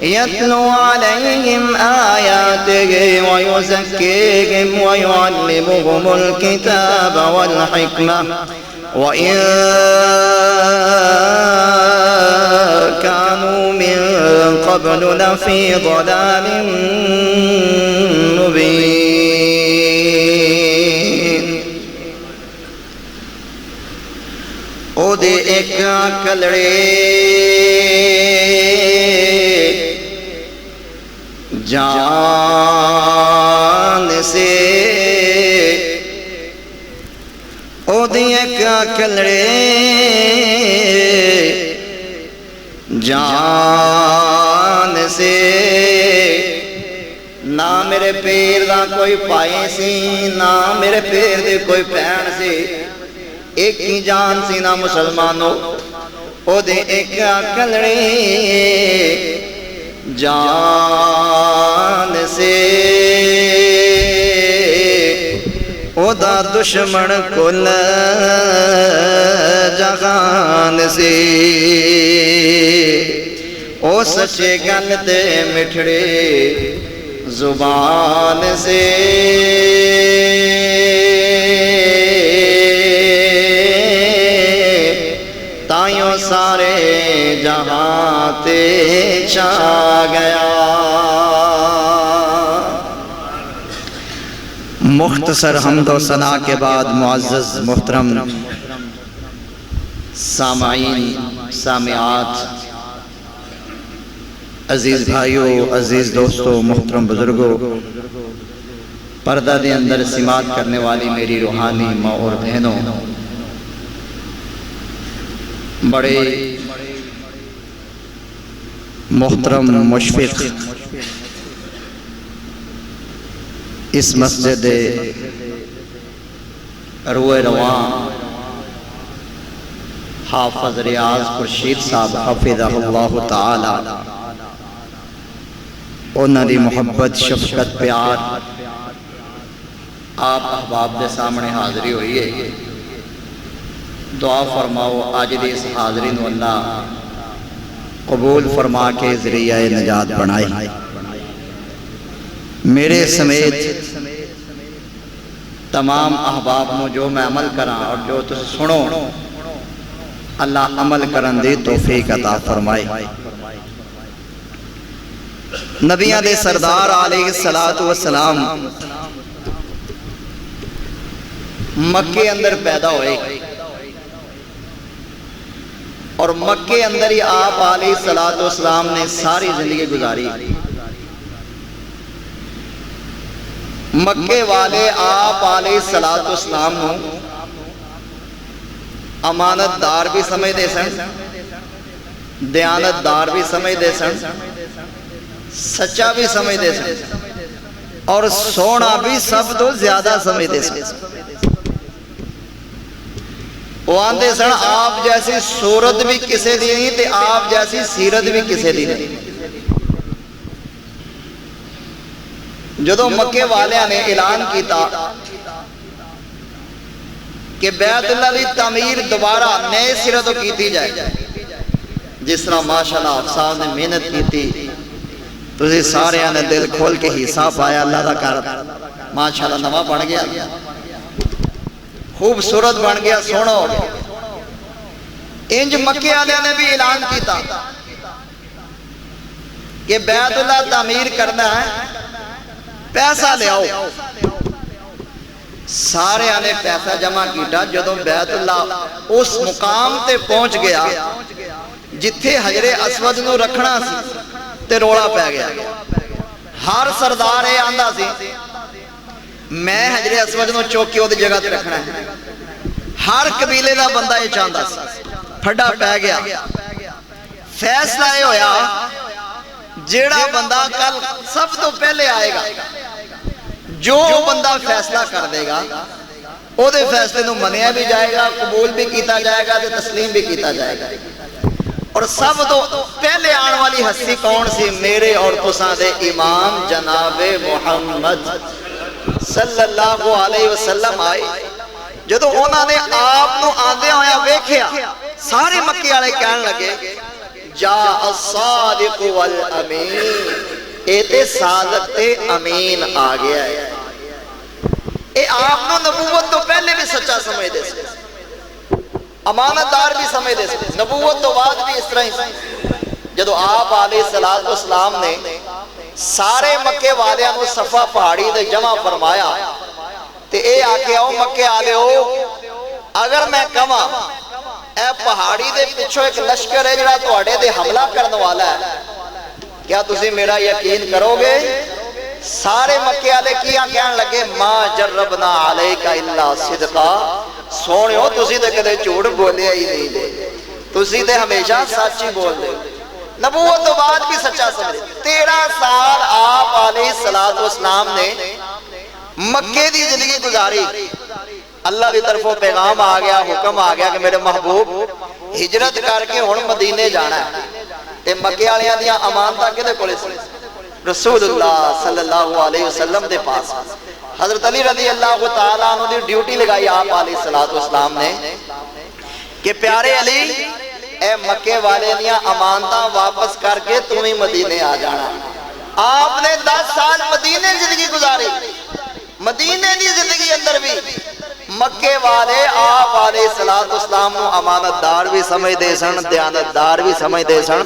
يتلو عليهم آياته ويزكيهم ويعلمهم الكتاب والحكمة وإن كانوا من قبل لفي ضلال مبين. او دے ایک کلڑے جان سے، او دیا کا کلڑے جان سے، نہ میرے پیر دا کوئی پائے سی نہ میرے پیر دے کوئی پین سی، ایک ہی جان سی نہ مسلمانوں. او دے ایک کلڑے جان سے، او دا دشمن کل جہان سے. او سچے گل تے مٹھڑے زبان سے، تائیوں سارے جہاں تے چھا گیا. مختصر حمد و ثنا کے بعد معزز محترم سامعین سامعات، عزیز بھائیوں، عزیز دوستوں، محترم بزرگوں، پردہ دے اندر سماعت کرنے والی میری روحانی ماں اور بہنوں، بڑے محترم مشفق اس مسجد روئے رواں حافظ ریاض خورشید صاحب حفظہ اللہ تعالی، انہاں دی محبت شفقت پیار آپ احباب دے سامنے حاضری ہوئی ہے. دعا فرماؤ آج دی اس حاضرین واللہ قبول فرما کے ذریعہ نجات بنائے. میرے سمیت تمام احباب نو جو میں عمل کراں اور جو تس سنو، اللہ عمل کرن دی توفیق عطا فرمائے. نبیان دے سردار علیہ السلام مکے اندر پیدا ہوئے اور مکے اندر ہی آپ علیہ السلام نے ساری زندگی گزاری. مکے والے آپ علیہ السلام نو امانت دار بھی سمجھ دے سن، دیانت دار بھی سمجھ دے سن، سچا بھی سمجھ دے سن اور سونا بھی سب تو زیادہ سمجھ دے سن. وہ آندے سن آپ جیسی صورت بھی کسے دی نہیں تے آپ جیسی سیرت بھی کسے دی نہیں. جدو مکے والے نے اعلان کیتا کہ بیت اللہ دی تعمیر دوبارہ نئے سرے تو کیتی جائے، جس طرح ماشاءاللہ آپ صاحب نے محنت کیتی، تجھے سارے آنے دل کھول کے حساب آیا، اللہ دا کارت ماشاءاللہ نوا بڑھ گیا، خوبصورت بن گیا، سونا ہو گیا. انج مکے والے نے بھی اعلان کیتا کہ بیت اللہ تعمیر کرنا ہے، پیسہ لے آؤ. سارے آنے پیسہ جمع کیتا. جدوں بیت اللہ اس مقام تے پہنچ گیا جتھے حجر اسود نو رکھنا سی تے روڑا پہ گیا. ہر سردار ہے آندہ سی میں حجر اسود نو چوکی ہو دی جگہ تے رکھنا ہے. ہر قبیلے دا بندہ یہ چاہتا سی. پھڑا پہ گیا. فیصلہ یہ ہویا جیڑا بندہ کل سب تو پہلے آئے گا، جو بندہ فیصلہ کر دے گا او دے فیصلے نو منیا بھی جائے گا، قبول بھی کیتا جائے گا تے تسلیم بھی کیتا جائے گا. اور سب تو پہلے آن والی ہستی کون سی؟ میرے اور تساں دے امام جناب محمد صلی اللہ علیہ وسلم آئے. جدو انہوں نے آپ نو آندے ہویا ویکھیا، سارے مکے والے کہنے لگے جاء الصادق والامین، اے تے صادق تے امین آ گیا ہے۔ اے آپ نے نبوت تو پہلے بھی سچا سمجھ دے سے، امانت دار بھی سمجھ دے سے، نبوت تو بعد بھی اس طرح ہی۔ جدو آپ علیہ السلام نے سارے مکے والیاں نو صفا پہاڑی دے جمع فرمایا تے اے آکے آؤ مکے آلے ہو، اگر میں کہاں اے پہاڑی دے پچھو ایک لشکر ہے جڑا تو اڑے دے حملہ کرنے والا ہے، کیا تسی میرا یقین کرو گے؟ سارے مکے آلے کیا کہنے لگے ما جربنا علیکا الا صدقا، سونے ہو تسی دے کدے جھوٹ بولے ہی نہیں دے، تسی دے ہمیشہ سچی بول دے۔ نبوت تو بعد بھی سچا سمجھے۔ 13 سال آپ علیہ السلام نے مکے دی زندگی گزاری، اللہ دی طرفوں پیغام آ گیا، حکم آ گیا کہ میرے محبوب ہجرت کر کے ہن مدینے جانا ہے، تے مکے والیاں دیاں امانتاں کدے کولے سی؟ رسول اللہ صلی اللہ علیہ وسلم دے پاس۔ حضرت علی رضی اللہ تعالیٰ عنہ دی ڈیوٹی لگائی آپ علیہ السلام نے کہ پیارے علی اے مکے والے دیاں امانتاں واپس کر کے تمہیں مدینے آ جانا۔ آپ نے 10 سال مدینے زندگی گزاری، مدینے دی زندگی اندر بھی مکے والے آپ علیہ السلام کو امانت دار بھی سمجھ دے سن، دیانت دار بھی سمجھ دے سن،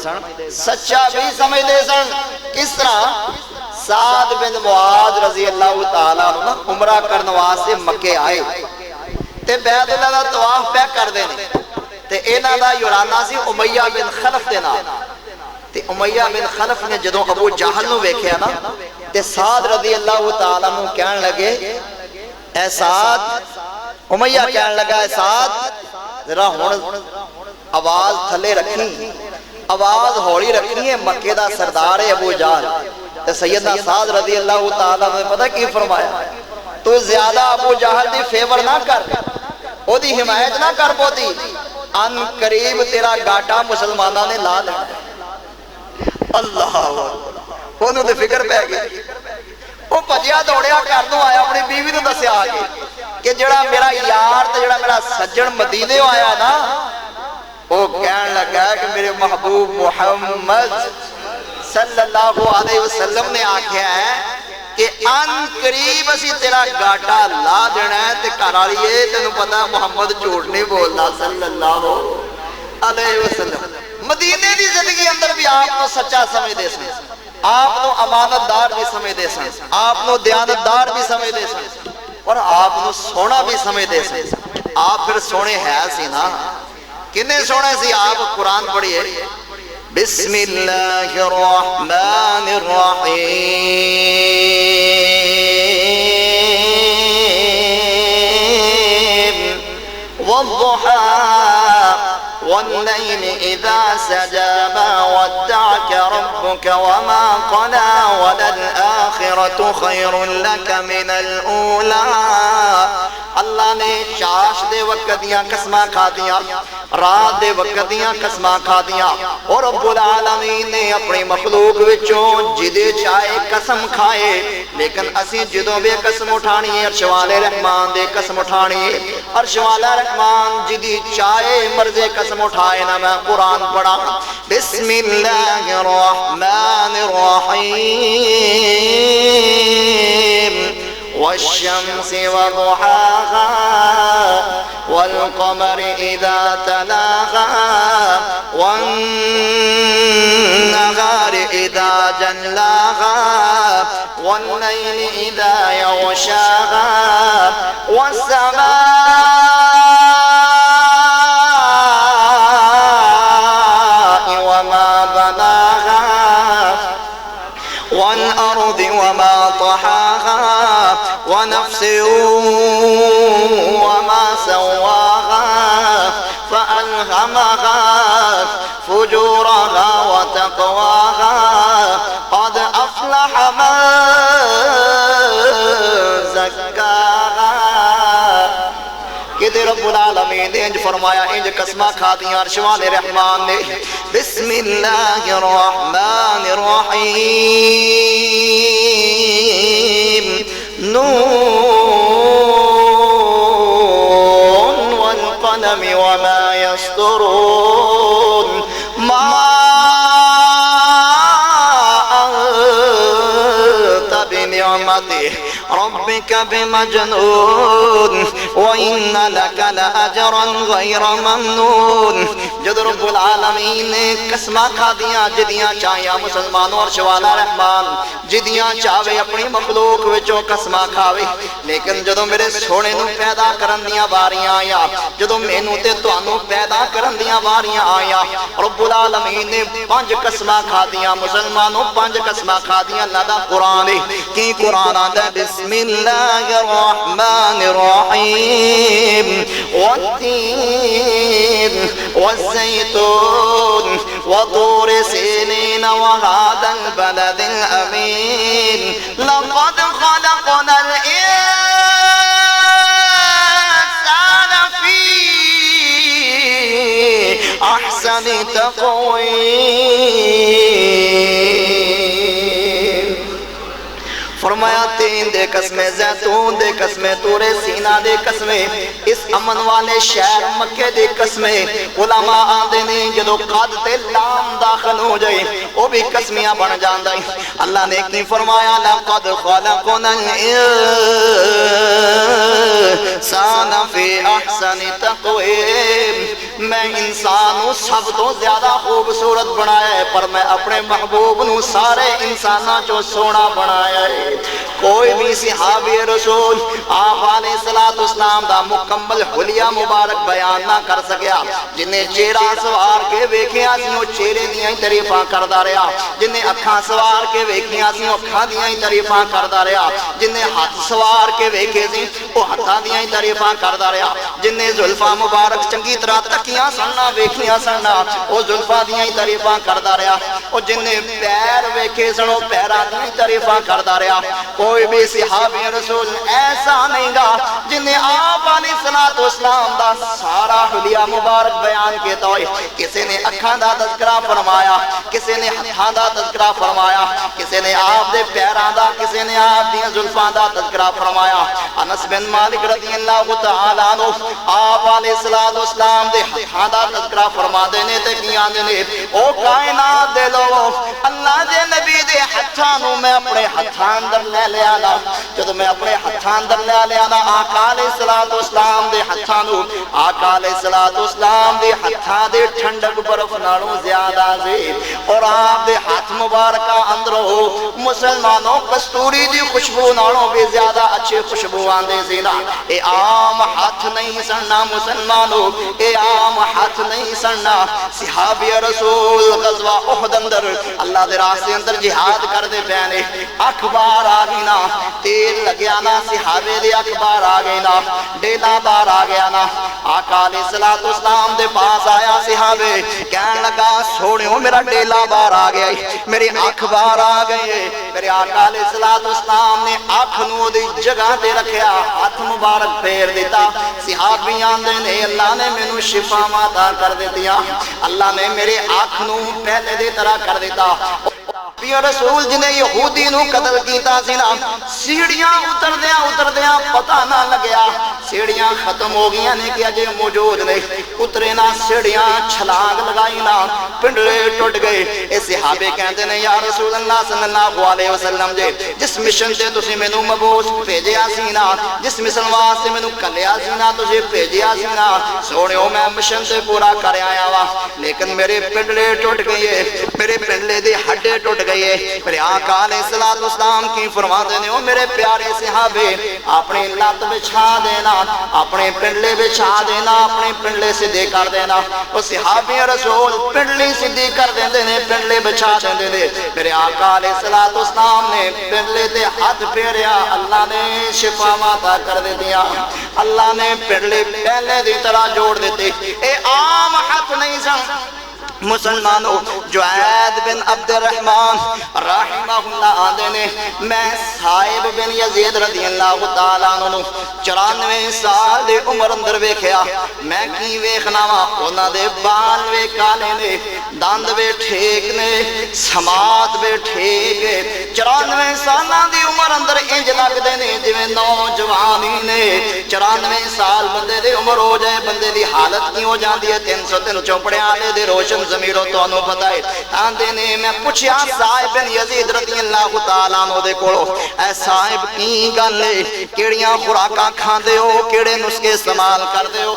سچا بھی سمجھ دے سن۔ کس طرح؟ سعد بن معاذ رضی اللہ تعالیٰ عنہ عمرہ کرنے واسطے مکے آئے تے بیت اللہ دا طواف پہ کر دینے تے انہاں دا یورانہ سی امیہ بن خلف دے نام تے امیہ بن خلف نے جدوں ابو جہل نو ویکھیا نا تے سعد رضی اللہ تعالیٰ عنہ کہنے لگے اے سعد، امیہ کہنے لگا اے سعد ذرا ہن آواز تھلے رکھی، آواز ہولی رکھنی ہے، مکے دا سردار ہے ابو جہل۔ تے سیدنا سعد رضی اللہ تعالیٰ نے پتہ کی فرمایا؟ تو زیادہ ابو جہل دی فیور نہ کر، او دی حمایت نہ کر پوتی، ان قریب تیرا گاٹا مسلمانہ نے لا لیا۔ اللہ انہوں نے فکر پہ گئی، وہ پجیا دوڑیا کرنوں آیا اپنی بیوی نے دسیا آگے کہ جڑا میرا یار تے جڑا میرا سجن مدینے آیا نا، وہ کہنے لگا کہ میرے محبوب محمد صلی اللہ علیہ وسلم نے آکھیا ہے کہ ان قریب اسی تیرا گاٹا لا دینا ہے تے کرالیے تینوں پتہ محمد جھوٹ نہیں بولتا صلی اللہ علیہ وسلم۔ مدینے دی زندگی اندر بھی آپ کو سچا سمجھ دے سن، آپ کو امانت دار بھی سمجھ دے سن، آپ کو دیانت دار بھی سمجھ دے سن، اور آپ کو سونا بھی سمجھ دے سن۔ آپ پھر سونے ہے سی نا، کنے سونے سی؟ آپ قرآن پڑھئے بسم اللہ الرحمن الرحیم والضحى والليل إذا سجى ما ودعك ربك وما قلى وللآخرة خير لك من الأولى۔ اللہ نے چاش دے وقت دیاں قسمہ کھا دیاں، رات دے وقت دیاں قسمہ کھا دیاں، اور رب العالمین نے اپنی مخلوق وچوں جدے چاہے قسم کھائے، لیکن اسی جدوں بے قسم اٹھانی ہے عرش والے رحمان دے قسم اٹھانی ہے۔ عرش والا رحمان جدی چاہے مرضے قسم اٹھائے نا۔ میں قرآن پڑھا بسم اللہ الرحمن الرحیم والشمس وضحاها والقمر إذا تلاها والنهار إذا جلاها والليل إذا يغشاها والسماء وما بناها والأرض وما طحاها ونفس وما سواها فألهمها فجورها وتقواها قد أفلح من زكاها۔ کہ رب العالمین نے انج فرمایا، انج قسمہ کھا دیاں عرش والے رحمان نے۔ بسم اللہ الرحمن الرحیم نون والقلم وما يسطرون ما نعمتی ربک بمجنون وَإِنَّ لَكَ لَأَجْرًا غَيْرَ مَمْنُونَ۔ جد رب العالمین نے قسمہ کھا دیاں جدیاں چاہیاں مسلمانوں اور شوالا رحمان جدیاں چاہوے اپنی مخلوق وچوں قسمہ کھاوے، لیکن جدو میرے سونے نو پیدا کرن دیاں واریاں آیا، جدو مینوں تے تانوں پیدا کرن دیاں واریاں آیا، رب العالمین نے 5 قسمہ کھا دیاں مسلمانوں 5 قسمہ کھا دیاں۔ اللہ دا قرآن کی قرآن آدھا بسم اللہ الرحمن الرحیم والتین والزیتون وطور سینین وهذا البلد الأمین لقد خلقنا الإنسان في أحسن تقویم۔ فرمایا 3 دے قسمیں زیتون دے قسمیں طور سینہ دے قسمیں اس امن والے شہر مکہ دے قسمیں علماء آندے نے جدو قد تے لام داخل ہو جائے وہ بھی قسمیاں بن جاندائی۔ اللہ نے ایک دن فرمایا لقد خلقنا الانسان فی احسن تقویم، میں انسان ہوں سب تو زیادہ خوبصورت بنایا ہے، پر میں اپنے محبوب نو سارے انساناں چو سونا بنایا ہے۔ کوئی بھی صحابی رسول آپ علیہ السلام دا مکمل حلیہ مبارک بیان نہ کر سکیا، جنہیں چہرہ سوار کے ویکھیاں سی وہ چہرے دیاں ہی تعریفاں کردہ رہا، جنہیں اکھاں سوار کے ویکھیاں سی وہ اکھاں دیاں ہی تعریفاں کردہ رہا، جنہیں ہاتھ سوار کے ویکھے سی وہ ہاتھاں دیاں ہی تعریفاں کردہ رہا، جنہیں زلفاں مبارک چنگی طرح تکیاں سننا ویکھیاں سننا وہ زلفاں دیاں ہی تعریفاں کردہ رہا، اور جنہیں پیر ویکھے سنو پیرہ دیاں ہی تعریفاں کردہ رہا۔ کوئی بھی صحابی رسول ایسا نہیں گا جنہیں آپ علیہ السلام دا سارا حلیہ مبارک بیان کیتا ہوئے، کسی نے اکھاں دا تذکرہ فرمایا، کسی نے ہتھاں دا تذکرہ فرمایا، کسی نے آپ دے پیران دا، کسی نے آپ دیا زلفان دا تذکرہ فرمایا۔ انس بن مالک رضی اللہ تعالیٰ عنہ آپ علیہ السلام دے ہتھاں دا تذکرہ فرما دینے تے کیاں دینے او کائنات دے لو اللہ دے نبی دے ہتھاں نو میں اپنے ہتھاں اندر لے لے آنا، جب میں اپنے ہتھاں اندر لے آنا آقا علیہ السلام دے ہتھاں نو، آقا علیہ السلام دے ہتھاں دے ٹھنڈک برف نالوں زیادہ سے، اور آپ دے ہاتھ مبارکہ اندروں مسلمانوں کستوری دی خوشبو نالوں بھی زیادہ اچھے خوشبو آندے زینا۔ اے عام ہاتھ نہیں سننا مسلمانوں، اے عام ہاتھ نہیں سننا۔ صحابی رسول غزوہ احد اندر اللہ دے راستے اندر جہاد کر دے پہنے، اخبار آگئی نا تیل لگیا نا، صحابے دے اخبار آگئی نا، ڈیلا بار آگیا نا۔ آقا علیہ السلام دے پاس آیا صحابے کہنے لگا سوڑیوں میرا ڈیلا بار آگیا، میری اخبار آگئے۔ میرے آقا علیہ السلام نے آنکھنوں دی جگہ دے رکھیا، ہاتھ مبارک پھیر دیتا، صحابیاں دے نے اللہ نے مینوں شفا ماتا کر دیتیا، اللہ نے میرے آنکھنوں پہلے دے طرح کر دیتا۔ پیو رسول جنہیں یہودی نو قتل کیتا سینا، سیڑیاں اتر دیاں پتہ نہ لگیا، سیڑیاں ختم ہو گیا نے کہ اجے موجود نہیں، اترے نہ سیڑیاں چھلانگ لگائی نہ پنڈلے ٹوٹ گئے۔ اے صحابے کہتے ہیں یا رسول اللہ صلی اللہ علیہ وسلم جس مشن سے تسی میں نو مبوس بھیجیا سینا، جس مشن واسطے میں نو کلیا سینا تسی بھیجیا سینا، سوڑیوں میں مشن سے پورا کر آیا وا، لیکن میرے پنڈلے ٹوٹ گئے، میرے پنڈلے دے ہڈے ٹوٹ گئے۔ میرے آقا علیہ السلام کی فرما دینے ہو میرے پیارے صحابے اپنی لات بچھا دینا، اپنے پنڈلے بچھا دینا، اپنے پنڈلے سدھے کر دینا۔ وہ صحابی رسول پنڈلی سدھی کر دینے، پنڈلے بچھا دینے۔ میرے آقا علیہ السلام نے پنڈلے تے ہاتھ پھیریا، اللہ نے شفا ماتا کر دیا، اللہ نے پنڈلے پہلے دی طرح جوڑ دیتے۔ اے عام ہاتھ نہیں سن مسلمانوں۔ جعید بن عبد الرحمن رحمہ اللہ آندے نے میں صاحب بن یزید رضی اللہ تعالیٰ عنہ 94 سال دے عمر اندر ویکھیا، میں کی ویکھنا وا انہاں دے بال وے کالے نے، دند وے ٹھیک نے، سماعت وے ٹھیک، 94 ਸਾਲਾਂ ਦੀ ਉਮਰ ਅੰਦਰ ਇੰਜ ਲੱਗਦੇ ਨੇ ਜਿਵੇਂ ਨੌਜਵਾਨ ਹੀ ਨੇ 94 ਸਾਲ ਬੰਦੇ ਦੀ ਉਮਰ ਹੋ ਜਾਏ ਬੰਦੇ ਦੀ ਹਾਲਤ ਕੀ ਹੋ ਜਾਂਦੀ ਹੈ 303 ਚੌਪੜਿਆਂ ਵਾਲੇ ਦੇ ਰੋਸ਼ਨ ਜ਼ਮੀਰੋਂ ਤੁਹਾਨੂੰ ਪਤਾ ਹੈ ਆਂਦੇ ਨੇ ਮੈਂ ਪੁੱਛਿਆ ਸਾਹਿਬ ਬਿਨ ਯਜ਼ੀਦ ਰਜ਼ੀ ਅੱਲਾਹੁ ਤਾਲਾ ਅਨਹੁ ਦੇ ਕੋਲੋਂ ਐ ਸਾਹਿਬ ਕੀ ਗੱਲ ਹੈ ਕਿਹੜੀਆਂ ਖੁਰਾਕਾਂ ਖਾਂਦੇ ਹੋ ਕਿਹੜੇ ਨੁਸਖੇ ਇਸਤੇਮਾਲ ਕਰਦੇ ਹੋ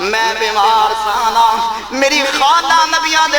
ਮੈਂ ਬਿਮਾਰ ਸਾਂ ਮੇਰੀ ਖਾਲਾ ਨਬੀਆਂ ਦੇ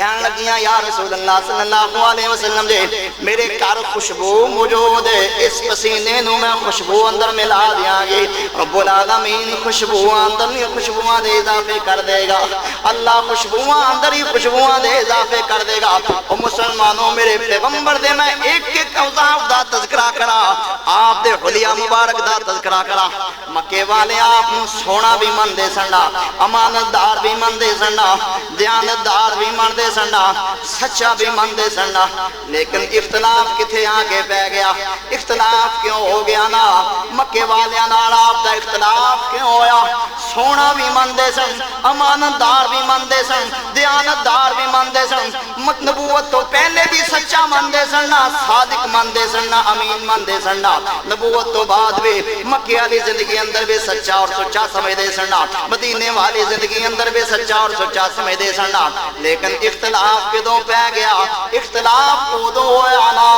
کہنے لگیاں یا رسول اللہ صلی اللہ علیہ وسلم جے میرے گھر خوشبو موجود ہے، اس پسینے نو میں خوشبو اندر ملا دیاں گے، رب العالمین خوشبو اندر ہی خوشبو دے اضافے کر دے گا، اللہ خوشبو اندر ہی خوشبو دے اضافے کر دے گا۔ او مسلمانوں میرے پیغمبر دے میں ایک ایک اوصاف دا تذکرہ کرا، آپ دے حلیہ مبارک دا تذکرہ کرا۔ مکے والے آپ نو سونا بھی من دے سننا، امانتدار بھی من دے سننا، دیانتدار بھی من دے سننا، سچا بھی من دے سننا، لیکن اختلاف کتھے آگے پہ گیا؟ اختلاف کیوں ہو گیا نا؟ مکے والے نال آپ دا اختلاف کیوں ہویا؟ سونا بھی من دے سن، امانتدار بھی من دے سن، دیانتدار بھی من دے سن، نبوت تو پہلے بھی سچا من دے سننا، صادق من دے سننا، امین من دے سننا، نبوت تو بعد بھی مکے والی زندگی اندر بھی سچا اور سچا سمجھ دے سننا، مدینے والی زندگی اندر بھی سچا اور سچا سمجھ دے سننا، لیکن اختلاف کدوں پہ گیا؟ اختلاف کدوں ہویا نا؟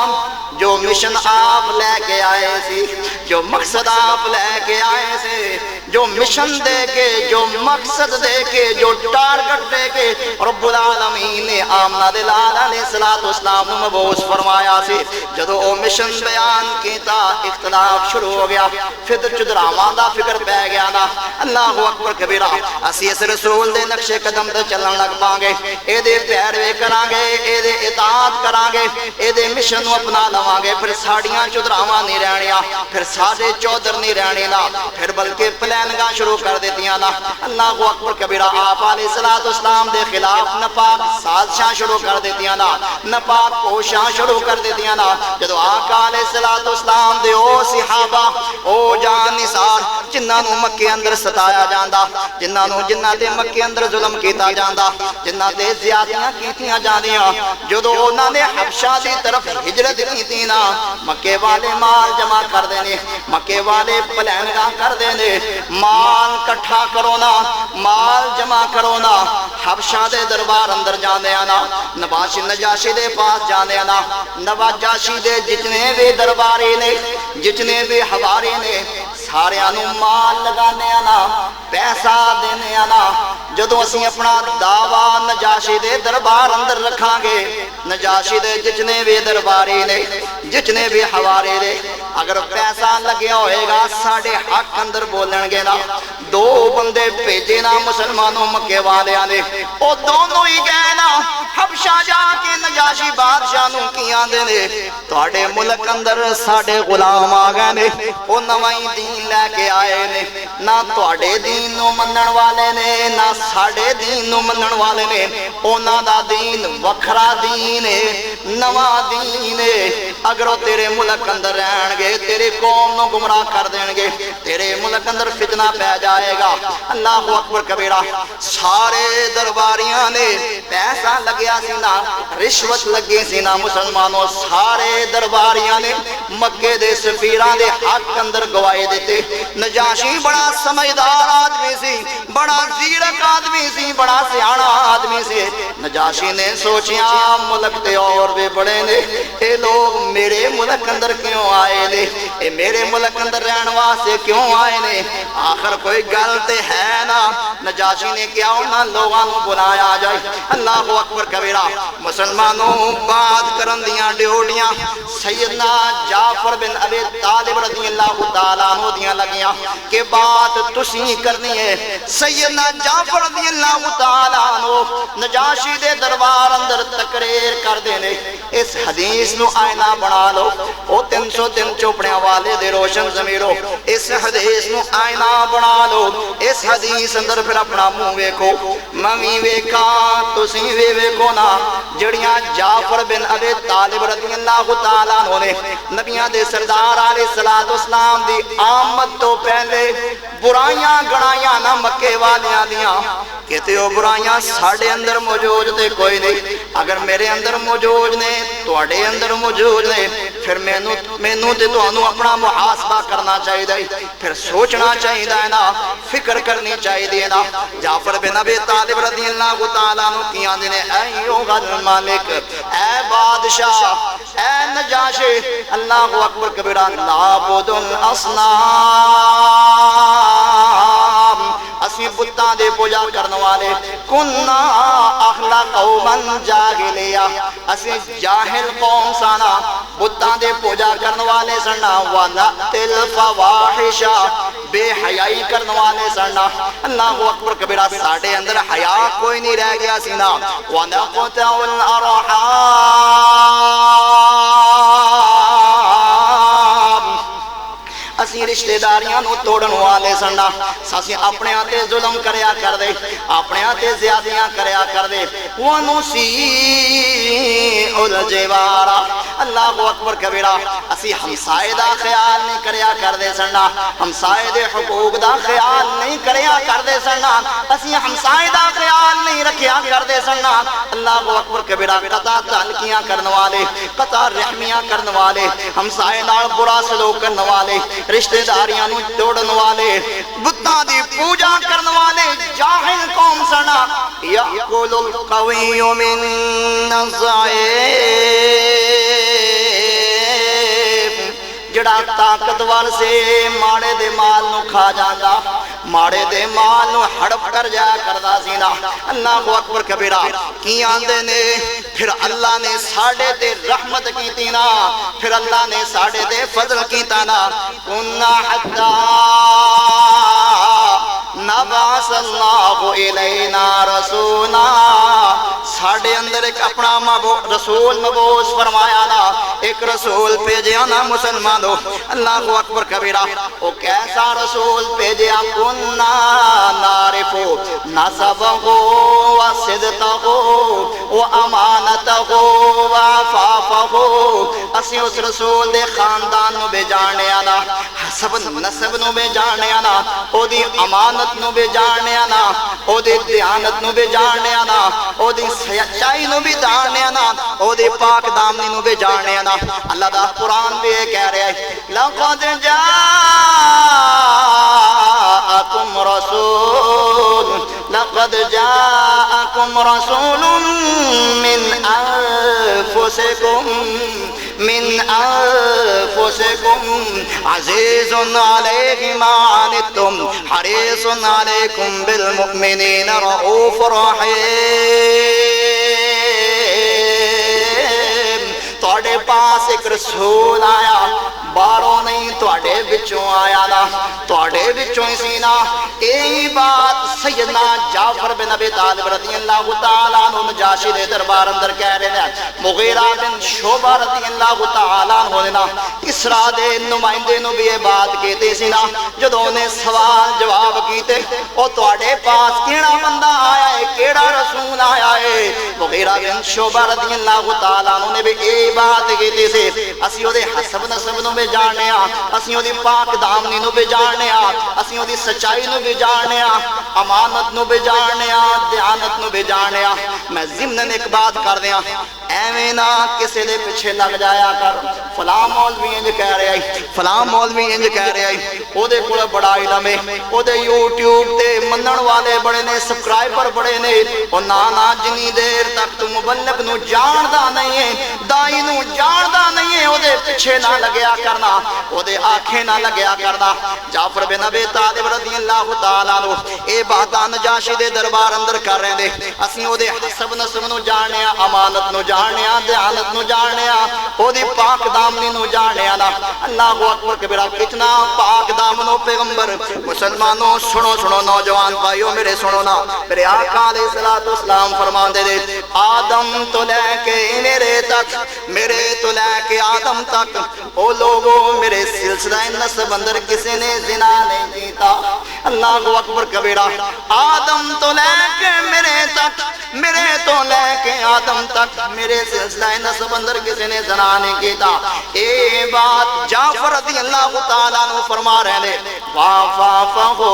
جو مشن آپ لے کے آئے سی، جو مقصد آپ لے کے آئے سے، جو مشن دے کے، جو مقصد دے کے، جو ٹارگٹ دے کے رب العالمین نے آمنہ دلال علیہ السلام نے مبعوث فرمایا سی، جدو او مشن بیان کیتا اختلاف شروع ہو گیا، پھر چدراواں دا فکر پہ گیا نا۔ اللہ اکبر کبیرہ، اسی اس رسول دے نقش قدم تے چلن لگ پانگے، اے دے پیروے کرانگے، اے دے اطاعت کرانگے، اے دے مشن نو اپنا لوانگے، پھر ساڑیاں چدراواں نہیں رہنیاں، پھر ساڑے چودر نہیں رہنی نا، پھر بلکہ پلانگاں شروع کر دیتیاں نا۔ اللہ اکبر کبیرہ، آپ علیہ السلام دے خلاف نپاک سازشاں شروع کر دیتیاں نا، نپاک کوشاں شروع کر دیتیاں نا۔ جدو آقا علیہ السلام دے او صحابہ، او جان نثار جنہاں نو مکے اندر ستایا جاندہ، جنہاں دے مکے اندر ظلم کیتا جاندہ، جنہاں دے زیادیاں کیتیاں جاندیاں، جدو انہاں نے حبشہ دی طرف ہجرت کیتی نا، مکے والے مال جمع کر دینے، مکے والے پلانگاں کر دینے، مال کٹھا کرو نا، مال جمع کرو نا، حبشہ دے دربار اندر جاندے آنا، نجاشی دے پاس جاندے آنا، نجاشی دے جتنے بھی درباری نے، جتنے بھی حواری نے، سارے آنو مال لگانے آنا، پیسہ دینے آنا۔ جدو اسی اپنا دعویٰ نجاشی دے دربار اندر رکھاں گے، نجاشی دے جتنے بھی درباری نے، جتنے بھی حواری نے، اگر پیسہ لگیا ہوئے گا ساڑھے حق اندر بولن گے نا، دو بندے بھیجے نا مسلمانوں مکے والے آنے، او دونوں ہی گئے نا، حبشہ جا کے نجاشی بادشاہ نوں کیاں دینے، توڑے ملک اندر ساڑھے غلام آگئے نے، او نوائی دین لے کے آئے نے، نہ توڑے دین نو منن والے نے، نہ ساڑھے دین نو منن والے نے، اونا دا دین وکھرا دین ہے، نوا دین ہے۔ اگر وہ تیرے ملک اندر رہن گے، تیرے قوم نو گمراہ کر دیں گے، تیرے ملک اندر فتنہ پہ جائے گا۔ اللہ اکبر کبیرہ، سارے درباریاں نے پیسہ لگیا سینا، رشوت لگی سینا، مسلمانوں سارے درباریاں نے مکے دے سفیران دے حق اندر گواہی دیتے۔ نجاشی بڑا سمجھدار آدمی سی، بڑا زیرک آدمی سی، بڑا سیانا آدمی سی۔ نجاشی نے سوچیا ملک تے اور بھی بڑے نے، اے لوگ میرے ملک اندر کیوں آئے نے، اے میرے ملک اندر رہن واسطے کیوں آئے نے، آخر کوئی گلتے ہے نا۔ نجاشی نے کیا انہاں لوگاں نو بلایا جائے۔ اللہ اکبر کبیرہ، مسلمانوں بات کرن دیاں ڈیوٹیاں سیدنا جعفر بن ابی طالب رضی اللہ تعالیٰ عنہ دیاں لگیاں کہ بات تسی کرنی ہے۔ سیدنا جعفر رضی اللہ تعالیٰ عنہ نجاشی دے دربار اندر تقریر کر دینے، اس حدیث نو آئینہ بنا لو، او 303 چوپڑیاں والے دے روشن ضمیرو، اس حدیث نو آئینہ بنا لو، اس حدیث اندر پھر اپنا منہ ویکھو، ممی ویکھا تسی ویکھو نا، جڑیاں جعفر بن ابی طالب رضی اللہ تعالیٰ عنہ نے نبیاں دے سردار علیہ السلام دی آمد تو پہلے برائیاں گڑائیاں نہ مکے والیاں دیاں، کہتے ہو برائیاں ساڑھے اندر موجود تے کوئی نہیں، اگر میرے اندر موجود نے توڑے اندر موجود نے، پھر مینوں تے تو انہوں اپنا محاسبہ کرنا چاہیے دے، پھر سوچنا چاہیے دے نا، فکر کرنی چاہیے دے نا۔ جعفر بن ابی طالب رضی اللہ تعالیٰ عنہ کیاں دینے، اے ایوہ المالک، اے بادشاہ، اے نجاشی، اللہ اکبر کبیرہ، نعبد الاصنام، اسی بتاں دے پوجا کرن والے کننا اخلا قوما جاہلیا اسی جاہل قوم سانا بتاں دے پوجا کرن والے سننا ونأتل فواحشا بے حیائی کرن والے سننا اللہ اکبر کبیرہ ساڑھے اندر حیا کوئی نہیں رہ گیا سینا ونقطع الارحام اسی رشتہ داریاں نو توڑن والے سننا ساسی اپنے آتے ظلم کریا کر دے اپنے آتے زیادیاں کریا کر دے وَنُسِيءُ الْجِوَارَ اللہ اکبر کبیرہ اسی ہمسائے دا خیال نہیں کریا کر دے سننا ہمسائے دے حقوق دا خیال نہیں کریا کر دے سننا اسی ہمسائے دا خیال نہیں رکھیا کر دے سننا اللہ اکبر کبیرہ قطع تعلقیاں کرن والے قطع رحمیاں کرن والے ہمسائے نال برا سلوک کرن والے رشتہ داریاں نو توڑن والے بتاں دی پوجا کرن والے جاہل قوم سنا یأکل القوی من الضعیف جڑا طاقتور سے ماڑے دے مال نو کھا جاندا ماڑے دے مال نو ہڑپ کر جایا کردا سینا اللہ اکبر کبیرہ کی آندے نے پھر اللہ نے ساڑے تے رحمت کی تینا پھر اللہ نے ساڑے تے فضل کی تانا کننا حتی نبعث اللہ الینا رسولا ساڑے اندر ایک اپنا رسول مبعوث فرمایا نا ایک رسول پیجیا نا مسلمانوں اللہ اکبر کبیرہ او کیسا رسول پیجیا کننا نعرفو نصبہو وصدقہو وامانتہو وعفافہو اسی اس رسول دے خاندان نو بے جانے آنا حسب نسب نو بے جانے آنا او دی امانت نو بے جانے آنا او دی دیانت نو بے جانے آنا او دی سچائی نو بھی جانے آنا او دی پاک دامنی نو بھی جانے آنا اللہ دا قرآن بھی کہہ رہے ہیں لَقَدْ جَاءَكُمْ رَسُولٌ لَقَدْ جَاءَكُمْ رَسُولٌ مِّنْ أَنفُسِكُمْ عَزِيزٌ عَلَيْهِ مَا عَنِتُّمْ حَرِيصٌ عَلَيْكُمْ بِالْمُؤْمِنِينَ رَءُوفٌ رَحِيمٌ توڑے پاس ایک رسول آیا باروں نہیں توڑے بچوں آیا نا توڑے بچوں سینا ایہی بات سیدنا جعفر بن ابی طالب رضی اللہ تعالیٰ عنہ نجاشی دے دربار اندر کہہ رہے ہیں مغیرہ بن شعبہ رضی اللہ تعالیٰ عنہ نے کسرا دے نمائندے نو بھی یہ بات کہتے سینا جدوں نے سوال جواب کیتے او توڑے پاس کیڑا بندہ آیا ہے کیڑا رسول آیا ہے مغیرہ بن شعبہ رضی اللہ تعالیٰ عنہ نے بھی اے بات کہتے سے اسی او دے حسب نسب نو بھی جانے اسی او دی پاک دامنی نو بھی جانے اسی او دی سچائی نو بھی جانے امانت نو بھی جانے دیانت نو بھی جانے میں ضمناً ایک بات کر دیا ایمینا کسے دے پچھے لگ جایا کر فلاں مولوی انج کہہ رہے آئی فلاں مولوی انج کہہ رہے آئی او دے کل بڑا علم ہے او دے یوٹیوب تے منن والے بڑے نے سبسکرائبر بڑے نے او نانا جنی دیر تک تو مبلغ نو جاندہ نہیں ہے دائی نو جاندہ نہیں ہے او دے پچھے نہ لگیا کرنا او دے آنکھیں نہ لگیا کرنا جعفر بن ابی طالب رضی اللہ تعالیٰ عنہ اے باتاں نجاشی دے دربار اندر کر رہے دے اسی او دے حسب نسب نو جانے امانت نو جانے دیانت نو جانے او دی پاک دامنی نو جانے اللہ اکبر کبیرہ کتنا پاک دامنو پیغمبر مسلمانوں سنو سنو نوجوان بھائیو میرے سنو نا میرے آقا علیہ السلام فرمان دے دے آدم تو لے کے میرے تک میرے تو لے کے آدم تک او لوگوں میرے سلسلہ نسب اندر کسی نے زنا نہیں کیتا اللہ اکبر کبیرہ آدم تو لے کے میرے تک میرے تو لے کے آدم تک میرے سلسلہ نسب اندر کسی نے زنا نہیں کیتا اے بات جعفر رضی اللہ تعالیٰ عنہ فرما رہے ہیں وَعَفَافَهُ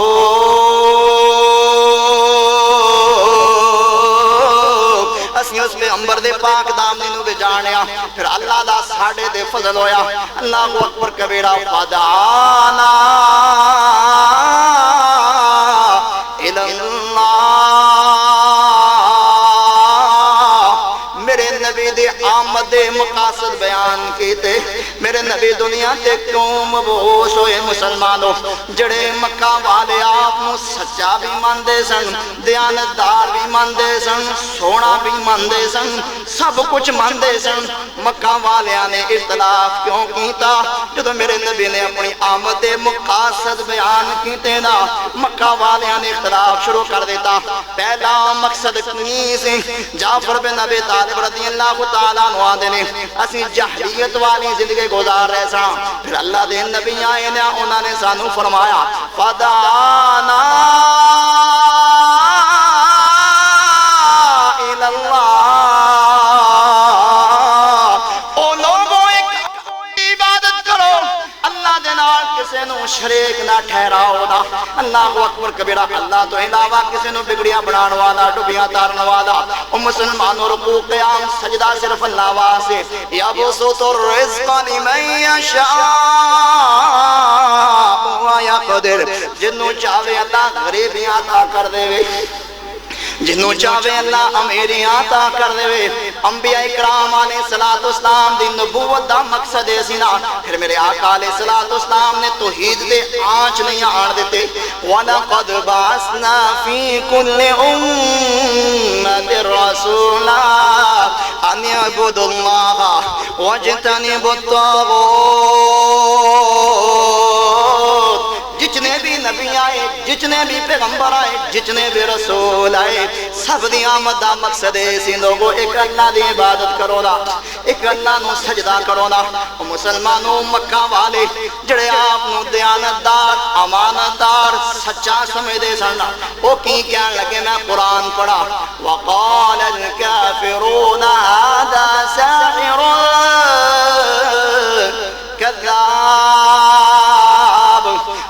اسی اس پہ امبر دے پاک دامنی نو بے جانیا پھر اللہ دا ساڑے دے فضل ہویا اللہ اکبر کبیرہ فَدَعَانَا إِلَى اللَّهِ میرے نبی دی آمد دے مقاصد بیان کیتے میرے نبی دنیا تے کیوں مبعوث ہوئے مسلمانوں جڑے مکہ والے آپ نو سچا بھی مندے سن دیانتدار بھی مندے سن سونا بھی مندے سن سب کچھ مندے سن مکہ والیاں نے اختلاف کیوں کیتا جدو میرے نبی نے اپنی آمد دے مقاصد بیان کیتے نا مکہ والیاں نے اختلاف شروع کر دیتا پہلا مقصد کی سی جعفر بن ابی طالب رضی اللہ تعالیٰ عنہ آندے نے اسی جہلیت والی زندگی گزار رہے ساں پھر اللہ دے نبی آئے نے انہوں نے سانو فرمایا فدعانا الاللہ او لوگوں ایک عبادت کرو اللہ دے نال کسے نو شریک نہ ٹھہراؤ نا اللہ اکبر کبیرہ اللہ تو علاوہ کسے نو بگڑیاں بنان والا ڈوبیاں تارن والا او مسلمانوں رکوع قیام سجدہ صرف اللہ واسے یبسط الرزق لمن یشاء و یقدر جنوں چاہے اللہ غریبیاں عطا کر دے جنوں چاہے اللہ امیری عطا کر دے انبیاء اکرام علیہ السلام دی نبوت دا مقصد ہے سینا پھر میرے آقا علیہ السلام نے توحید دے آنچ نہیں آن دیتے وَلَقَدْ بَعَثْنَا فِي كُلِّ أُمَّةٍ رَسُولًا أَنِ اعْبُدُوا اللَّهَ وَاجْتَنِبُوا الطَّاغُوتَ جتنے بھی نبی آئے جتنے بھی پیغمبر آئے جتنے بھی رسول آئے سب دی آمد دا مقصد ہے اسی لوگوں ایک اللہ دی عبادت کرو نا ایک اللہ نو سجدہ کرو نا مسلمانوں مکہ والے جڑے آپ نو دیانتدار امانتدار سچا سمجھ دے سننا وہ کی کہنے لگے میں قرآن پڑھا وقال الكافرون هذا ساحر كذاب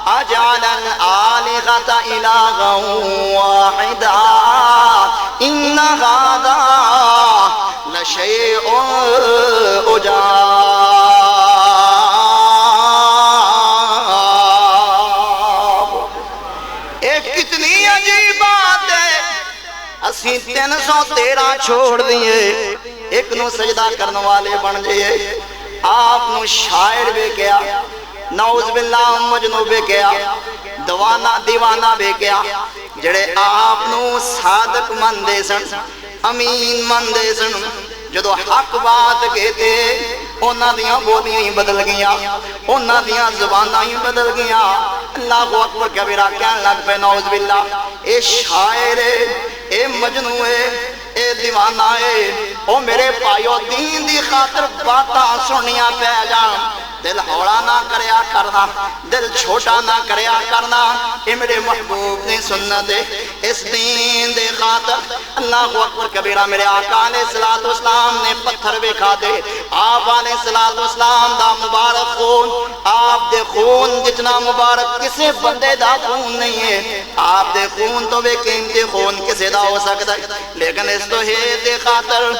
أجعل الآلهة إلها واحدا إن هذا لشيء عجاب ایک کتنی عجیب بات ہے اسی 313 چھوڑ دیئے ایک نو سجدہ کرنے والے بن جائے آپ نو شاعر بے کیا نعوذ باللہ مجنو بے کیا دیوانہ بے کیا جڑے آپ نو صادق مندے سن امین مندے سن جدو حق بات کہتے اونا دیاں بولیاں ہی بدل گیا اونا دیاں زبانہ ہی بدل گیا اللہ اکبر کبیرہ کہنے لگ پہ نعوذ باللہ اے شاعر اے مجنو اے دیوانہ او میرے پائیو دین دی خاطر باتا سنیاں پہ جان دل ہوڑا نہ کریا کرنا دل چھوٹا نہ کریا کرنا اے میرے محبوب نے سنت اس دین دے خاطر اللہ اکبر کبیرہ میرے آقا علیہ السلام نے پتھر بے کھا دے آپ علیہ السلام دا مبارک خون آپ دے خون جتنا مبارک کسے بندے دا خون نہیں ہے آپ دے خون تو بے قیمتی خون کسے دا ہو سکتا ہے لیکن اس تو ہے دے خاطر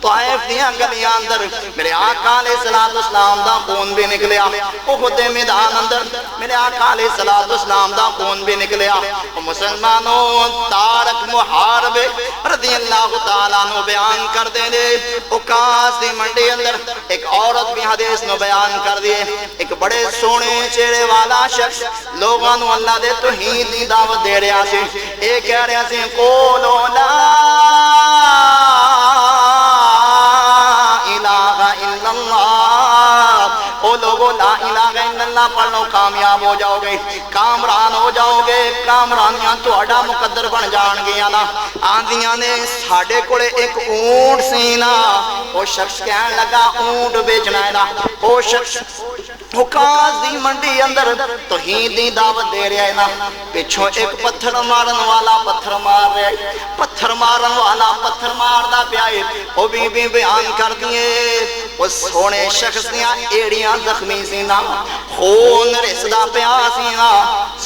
طائف دیاں گلیاں اندر میرے آقا علیہ السلام دا خون بھی نکلیا احد میدان اندر میرے آقا علیہ السلام دا خون بھی نکلیا مسلمانوں تارک محارب رضی اللہ تعالیٰ نو بیان کر دے دے اکاس دی منڈی اندر ایک عورت بھی حدیث نو بیان کر دے ایک بڑے سونے چہرے والا شخص لوگاں نو اللہ دے توحید دی دعوت دے رہا سی ایک کہہ رہا سی قولو لا الہ الا اللہ او لوگوں لا الہ الا اللہ پڑھو کامیاب ہو جاؤ گے کامران ہو جاؤ گے کامرانیاں تو اڈا مقدر بن جان گیا نا آندیاں نے ساڑھے کوڑے ایک اونٹ سینا وہ شخص کہنے لگا اونٹ بیچنا ہے نا وہ شخص حکاز دی منڈی اندر توحید دی دعوت دے رہے ہیں نا پیچھو ایک پتھر مارن والا پتھر مار رہے پتھر مارن والا پتھر مار دا پیائے وہ بھی بیان کر دیئے وہ سونے شخص دیاں ایڑیاں زخمی سینا خون رسدہ پیا سینا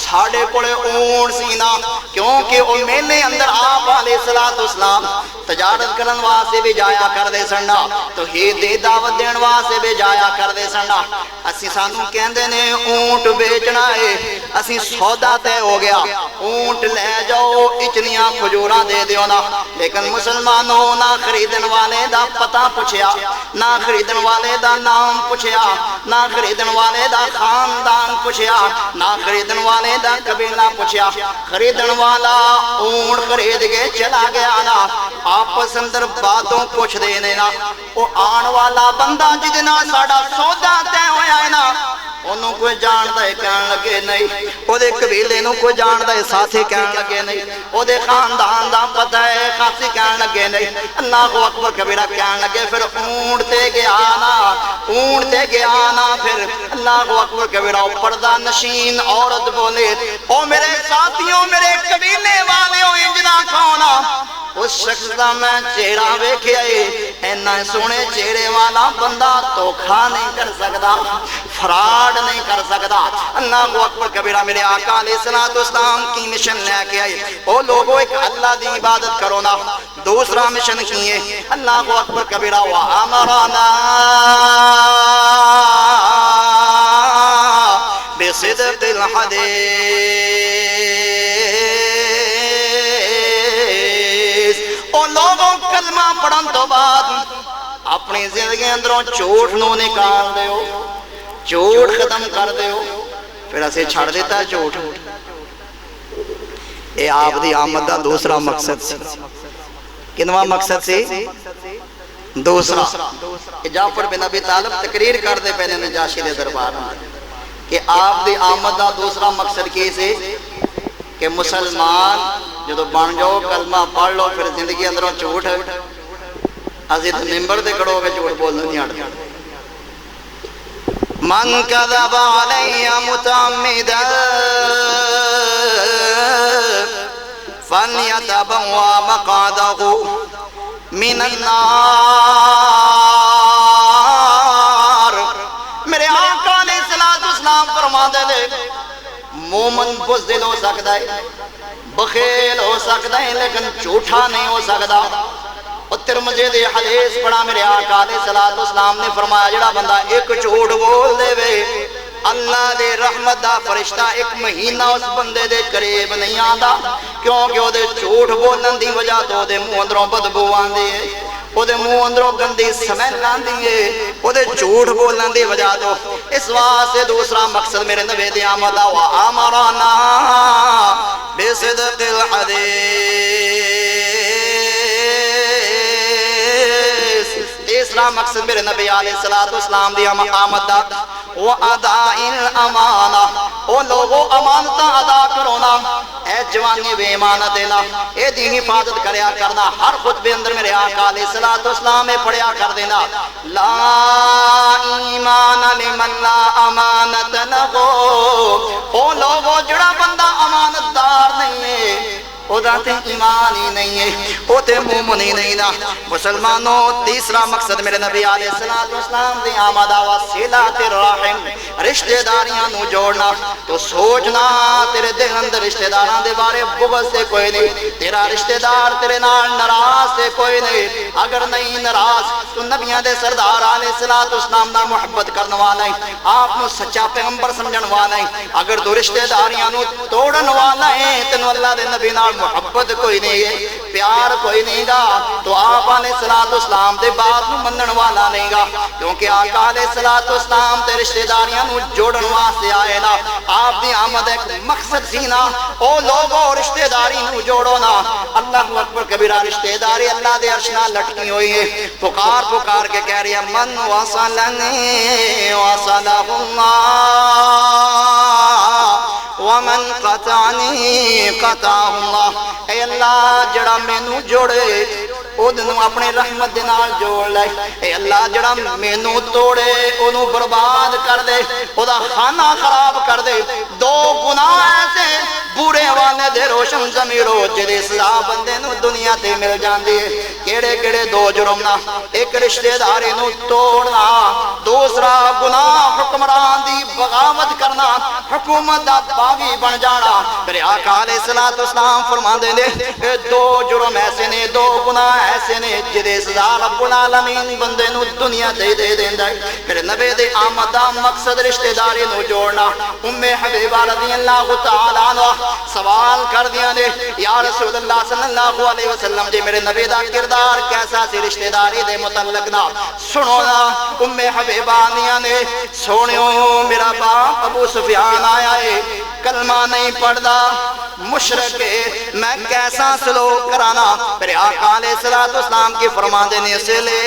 ساڑے کوڑے اونٹ سینا کیونکہ او میلے اندر آپ علیہ السلام تجارت کرن واسطے بھی جایا کر دے سننا تو ہی دے دعوت دین واسطے بھی جایا کر دے سننا اسی سانو کہندے نے اونٹ بیچنا ہے اسی سودا تے ہو گیا اونٹ لے جاؤ اتنیاں کھجوراں دے دیو نا لیکن مسلمانوں نہ خریدن والے دا پتہ پوچھیا نہ خریدن والے دا نام پوچھیا نہ خریدن والے دا خاندان پوچھیا نہ خریدن والے دا قبیلہ پوچھیا خریدن والا اونٹ خرید کے چلا گیا نا آپس اندر باتوں پوچھ دینے نا وہ آن والا بندہ جتنا ساڑا سودا تے ہویا ہے نا انہوں کوئی جاندہ ہے کہن لگے نہیں وہ دے قبیلے نوں کوئی جاندہ ہے ساتھی کہن لگے نہیں وہ دے خاندان دا پتہ ہے خاصی کہن لگے نہیں اللہ اکبر کبیرہ کہن لگے پھر اونٹتے گیا نا پھر اللہ اکبر کبیرہ پردہ نشین عورت بولے او میرے ساتھیوں میرے قبیلے والے ہو انجنا کھونا اس شخص دا میں چہرہ ویکھے آئے اینا سونے چہرے والا بندہ توکھا نہیں کر سکتا فراڈ نہیں کر سکتا اللہ اکبر کبیرہ میرے آقا علیہ السلام کی مشن لے کے آئے او لوگوں ایک اللہ دی عبادت کرو نا دوسرا مشن کیے اللہ اکبر کبیرہ وَآمَرَنَا بِصِدْقِ الْحَدِيثِ لوگوں کلمہ پڑھن تو بعد اپنی زندگی اندروں جھوٹ نو نکال دیو جھوٹ ختم کر دیو پھر اسے چھڑ دیتا ہے جھوٹ اے آپ دی آمد دا دوسرا مقصد سی کنواں مقصد سی دوسرا جعفر بن ابی طالب تقریر کر دے پہلے نجاشی دے دربار کہ آپ دی آمد دا دوسرا مقصد کی سے کہ مسلمان جو بن جاؤ کلمہ پڑھ لو پھر زندگی اندروں جھوٹ ہے عزیز ممبر دے کڑو گے جھوٹ بولنا نہیں آڑتا من کذب علی متعمدا فلیتبوأ مقعدہ من النار میرے آقا علیہ السلام فرما دے مومن بزدل ہو سکتا ہے بخیل ہو سکتا ہے لیکن جھوٹا نہیں ہو سکتا اور ترمذی دی حدیث پڑھا میرے آقا علیہ السلام نے فرمایا جڑا بندہ ایک جھوٹ بول دے وے اللہ دے رحمت دا فرشتہ ایک مہینہ اس بندے دے قریب نہیں آندا کیونکہ وہ دے جھوٹ بولن دی وجہ تو دے منہ اندروں بدبو آندی ہے وہ دے منہ اندروں گندی سمیل آندی ہے وہ دے جھوٹ بولن دی وجہ تو اس واسطے دوسرا مقصد میرے نبی دی آمد وَآمَرَنَا بِصِدْقِ الْحَدِيثِ تیسرا مقصد میرے نبی علیہ السلام دی آمد دا وَأَدَاءِ الْأَمَانَةِ او لوگو امانتہ ادا کرونا اے جوانی بے امانت دینا اے دی حفاظت کریا کرنا ہر خطبے اندر میرے آقا علیہ السلام میں پڑھیا کر دینا لا ایمان لمن لا امانت لہو او لوگو جڑا بندہ امانت دار نہیں ہے او ذات ایمان ہی نہیں ہے او تے مومن ہی نہیں نا مسلمانوں تیسرا مقصد میرے نبی علیہ السلام دی آمد وصلۃ الرحم رشتہ داریاں نو جوڑنا تو سوچنا تیرے دل اندر رشتہ داراں دے بارے بغض سے کوئی نہیں تیرا رشتہ دار تیرے نال ناراض سے کوئی نہیں اگر نہیں ناراض تو نبیاں دے سردار علیہ السلام دا محبت کرنے والا ہے آپ نو سچا پیغمبر سمجھن والا ہے اگر تو رشتہ داریاں نو توڑن والا ہے تینو اللہ دے نبی نال محبت کوئی نہیں ہے پیار کوئی نہیں گا تو آپ علیہ السلام دے بات نو منن والا نہیں گا کیونکہ آقا علیہ السلام تے رشتہ داریاں نو جوڑن واسطے آئے نا آپ دی آمد ایک مقصد سی نا او لوگوں رشتہ داری نو جوڑو نا اللہ اکبر کبیرہ رشتہ داری اللہ دے عرش نال لٹکی ہوئی ہے پکار کے کہہ رہی ہے من وصلنی وصلہ اللہ ومن قطعنی قطعہ اللہ اے اللہ جڑا مینوں جوڑے اودنوں اپنے رحمت دے نال جوڑ لے اے اللہ جڑا مینوں توڑے اونوں برباد کر دے اودا خانہ خراب کر دے دو گناہ ایسے برے والے دے روشن ضمیرو جدی سزا بندے نو دنیا تے مل جاندی ہے کیڑے کیڑے دو جرم نا ایک رشتہ داری نو توڑنا دوسرا گناہ حکمران دی بغاوت کرنا حکومت دا باغی بن جانا میرے آقا علیہ السلام فرما دے نے دو جرم ایسے نے دو گناہ ایسے نے جدی سزا رب العالمین بندے نو دنیا تے دے دیندا ہے میرے نبی دے آمد دا مقصد رشتہ داری نو جوڑنا ام حبیبہ رضی اللہ تعالی عنہ سوال کر دیا نے یا رسول اللہ صلی اللہ علیہ وسلم جی میرے نبی دا کردار کیسا سی رشتہ داری دے متعلق نا سنو نا ام حبیبہ آنیا نے سونیو میرا باپ ابو سفیان آیا ہے کلمہ نہیں پڑھدا مشرک ہے میں کیسا سلوک کرانا میرے آقا علیہ السلام کی فرمان دینے سے لے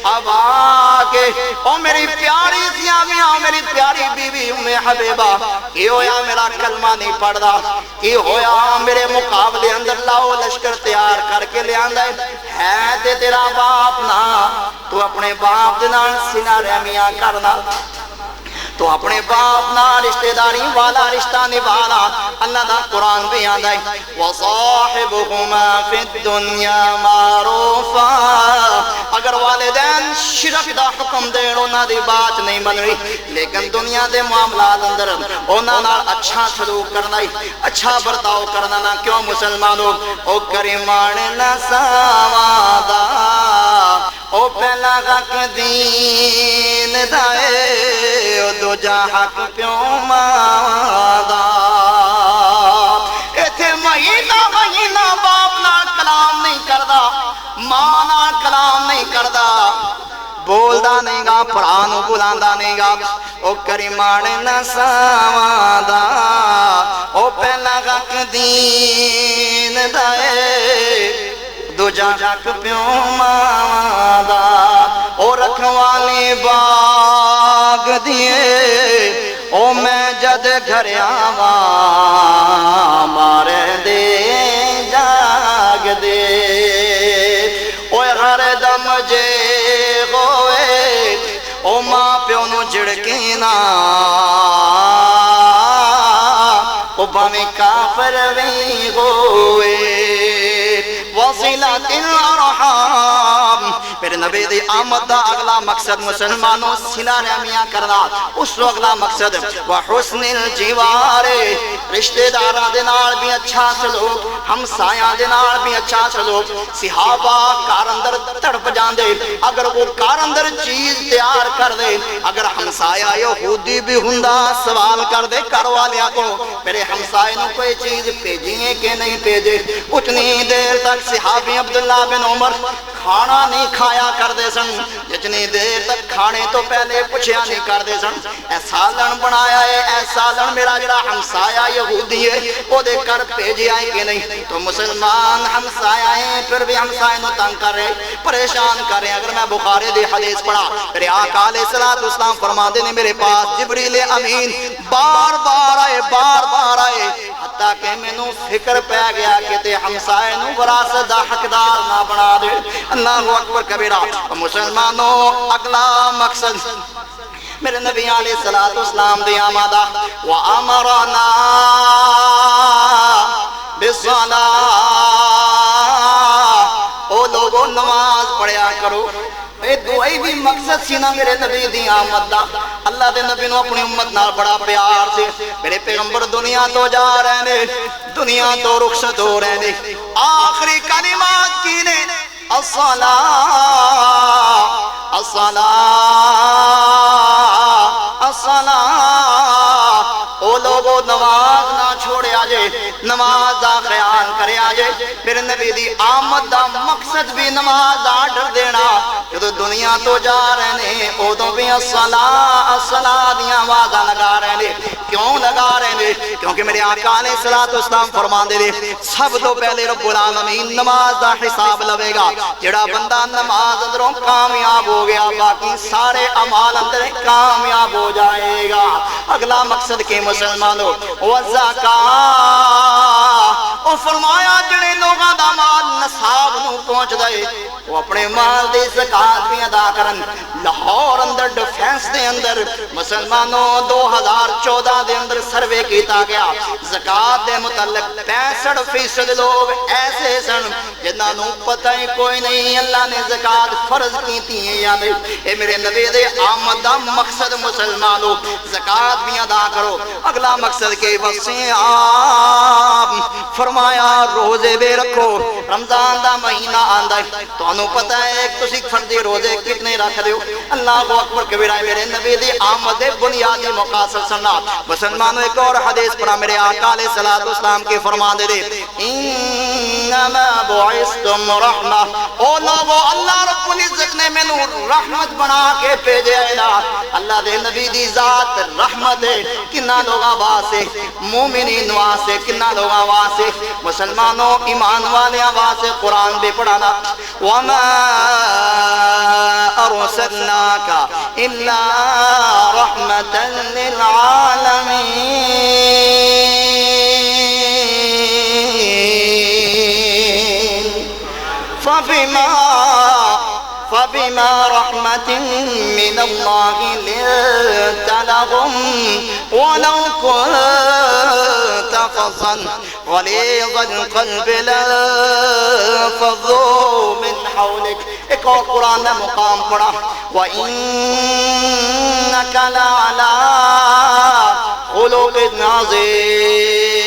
اب آگے او میری پیاری زیامیاں میری پیاری بیوی ام حبیبہ کی ہویا میرا کلمہ نہیں پڑھ دا کی ہویا میرے مقابلے اندر لاؤ لشکر تیار کر کے لے آندہ ہے تے تیرا باپ نا تو اپنے باپ دنان سینہ رحمیاں کرنا تو اپنے باپ نا رشتہ داری والا رشتہ نبھانا اللہ دا قرآن بھی آندہ ہے وَصَاحِبُهُمَا فِي الدُّنْيَا مَعْرُوفًا اگر والدین شرک دا حکم دے رونا دی بات نہیں بن رہی لیکن دنیا دے معاملات اندر اونا نال اچھا سلوک کرنا ہے اچھا برتاؤ کرنا نا کیوں مسلمانوں او کریمان نساوادا او پہلا حق دین دائے او دو جا حق پیوں مادا ایتھے مہینہ باپ نہ کلام نہیں کردہ ماں نہ کلام نہیں کردہ بولدا نہیں گا پرانو بلاندا نہیں گا او کریمان نساوادا او پہلا حق دین دائے دو جا حق پیوں مادا او رکھوالی باغ دیئے او میں جد گھر آواں مارے دے جاگ دے او ہر دم جے ہوئے او ماں پیوں نو جڑکینا او بامی کافر بھی ہوئے وصلت الارحام میرے نبی دی آمد دا اگلا مقصد مسلمانوں صلہ رحمیاں کرنا اس تو اگلا مقصد وحسن الجوار رشتہ داراں دے نال بھی اچھا سلوک ہمسایاں دے نال بھی اچھا سلوک صحابہ کار اندر تڑپ جاندے اگر وہ کار اندر چیز تیار کر دے اگر ہمسایہ یہودی بھی ہندا سوال کر دے کر والیاں کو میرے ہمسائے نو کوئی چیز بھیجیے کہ نہیں بھیجے اتنی دیر تک صحابی عبداللہ بن عمر کھانا نہیں کھایا کر دے سن جتنی دیر تک کھانے تو پہلے پچھیا نہیں کر دے سن اے سالن بنایا ہے اے سالن میرا جڑا ہمسایہ یہودی ہے وہ دے کر بھیجے آئے کہ نہیں تو مسلمان ہمسایہ ہیں پھر بھی ہمسایہ نو تنگ کر رہے پریشان کر رہے اگر میں بخاری دی حدیث پڑھا میرے آقا علیہ السلام فرما دے نے میرے پاس جبریل امین بار بار آئے حتیٰ کہ میں نو فکر پہ گیا کہ تے ہمسائے نو وراثت دا حقدار نہ بنا دے اللہ اکبر کبیرہ مسلمانوں اگلا مقصد میرے نبی علیہ السلام دی آمدہ وَأَمَرَنَا بِالصَّلَاةِ او لوگوں نماز پڑھیا کرو اے دعائی بھی مقصد سی نا میرے نبی دی آمد دا اللہ دے نبی نو اپنی امت نال بڑا پیار سے میرے پیغمبر دنیا تو جا رہے نے دنیا تو رخصت ہو رہے نے آخری کلمات کی نے الصلاة او لوگوں نماز نہ چھوڑے آجے نماز دا خیال کرے آجے میرے نبی دی آمد دا مقصد بھی نماز دا ڈر دینا جو دنیا تو جا رہے نے اوہ بھی الصلاة دیاں آوازاں لگا رہے نے کیوں لگا رہے نے کیونکہ میرے آقا علیہ السلام فرمان دے لے سب تو پہلے رب العالمین نماز دا حساب لوے گا جڑا بندہ نماز اندروں کامیاب ہو گیا باقی سارے عمال اندر کامیاب ہو جائے گا اگلا مقصد کے مسلمانوں وَالزَّکَاةِ اور فرمایا جڑے لوگاں دا مال نصاب نو پہنچ دے وہ اپنے مال دی زکات بھی ادا کرن لاہور اندر ڈیفنس دے اندر مسلمانوں 2014 دے اندر سروے کیتا گیا زکات دے متعلق 65% لوگ ایسے سن جنہاں نو پتہ ہی کوئی نہیں اللہ نے زکات فرض کیتی ہے یا نہیں اے میرے نبی دے آمد دا مقصد مسلمانوں زکات بھی ادا کرو اگلا مقصد کے وصیام فرمایا روزے بے رکھو رمضان دا مہینہ آندا ہے تو انہوں پتہ ہے ایک تسی فردی روزے کتنے رکھ دیو اللہ اکبر کبیرہ میرے نبی دی آمد بنیادی مقاصد سننا مسلمانوں ایک اور حدیث پڑھا میرے آقا علیہ السلام کے فرمان دے انما بعثتم رحمہ او لوگو اللہ رب العزت نے میں نور رحمت بنا کے بھیجے اللہ دے نبی دی ذات رحمت ہے کنا لوگاں واسے مومنین واسے کنا لوگاں واسے مسلمانوں ایمان والے واسے قرآن بھی پڑھانا وما ارسلناک الا رحمتا للعالمین فبما رحمة من الله لنت لهم ولو كنت فظا غليظ القلب لانفضوا من حولك ایک اور قرآن میں مقام پڑا وَإِنَّكَ لَعَلَىٰ خُلُقٍ عَظِيمٍ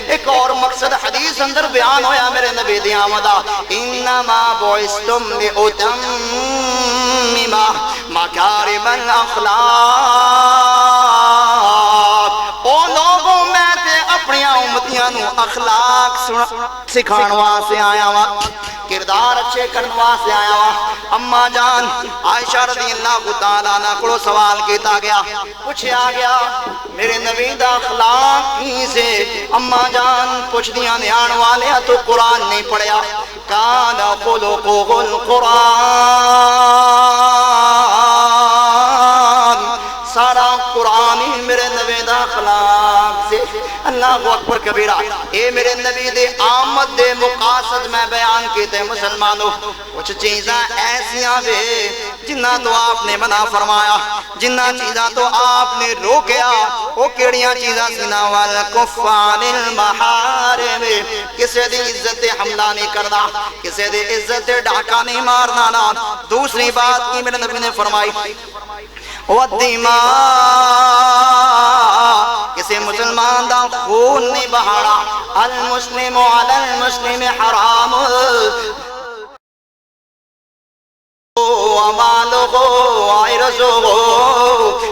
ایک اور مقصد حدیث اندر بیان ہویا میرے نبی دی آمدہ انما بعثتم لأتمم مکارم الاخلاق او لوگوں میں تے اپنی امتیاں نو اخلاق سکھان واسے آیا وا کردار اچھے کرن واسے آیا وا اما جان عائشہ رضی اللہ تعالیٰ عنہ کو سوال کیتا گیا پوچھا گیا میرے نبی دا اخلاق کی سے اما جان پوچھ دیا نیان والے تو قرآن نہیں پڑھیا کان خلقہ القرآن سارا قرآن ہی میرے نبی دا اخلاق سے اللہ اکبر کبیرہ اے میرے نبی دے آمد دے مقاصد میں بیان کیتے مسلمانوں کچھ چیزاں ایسیاں دے جنہ تو آپ نے منع فرمایا جنہ چیزاں تو آپ نے روکیا وہ کیڑیاں چیزاں سنا والکفان المحارم کسے دی عزت حملہ نہیں کرنا کسے دی عزت ڈھاکہ نہیں مارنا نا دوسری بات کی میرے نبی نے فرمائی والدماء کسی مسلمان دا خون نہیں بہاڑا المسلم علی المسلم حرام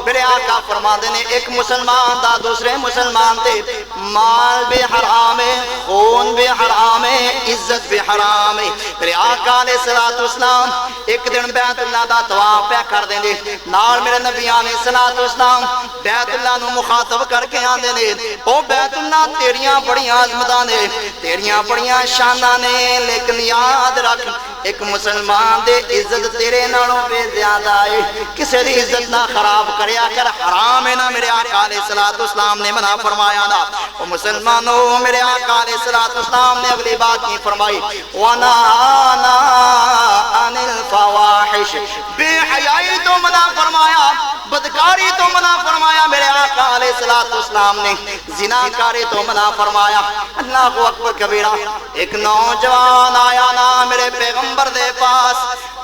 میرے آقا فرما دینے ایک مسلمان دا دوسرے مسلمان تے مال بھی حرام ہے خون بھی حرام ہے عزت بھی حرام ہے میرے آقا علیہ السلام ایک دن بیت اللہ دا طواف پہ کر دیں دے نال میرے نبی علیہ السلام بیت اللہ نو مخاطب کر کے آن دیں دے او بیت اللہ تیریاں بڑیاں عظمتاں نے تیریاں بڑیاں شاناں نے لیکن یاد رکھ ایک مسلمان دے عزت تیرے نالوں بے زیادہ ہے کسے دی عزت نہ خراب کریا کر حرام ہے نا میرے آقا علیہ السلام نے منع فرمایا نا وہ مسلمانوں میرے آقا علیہ السلام نے اگلی بات کی فرمائی وَنَانَا عَنِ الْفَوَاحِشِ بے حیائی تو منع فرمایا بدکاری تو منع فرمایا میرے آقا علیہ السلام نے زناکاری تو منع فرمایا اللہ اکبر کبیرہ ایک نوجوان آیا نا میرے پیغمبر دے پاس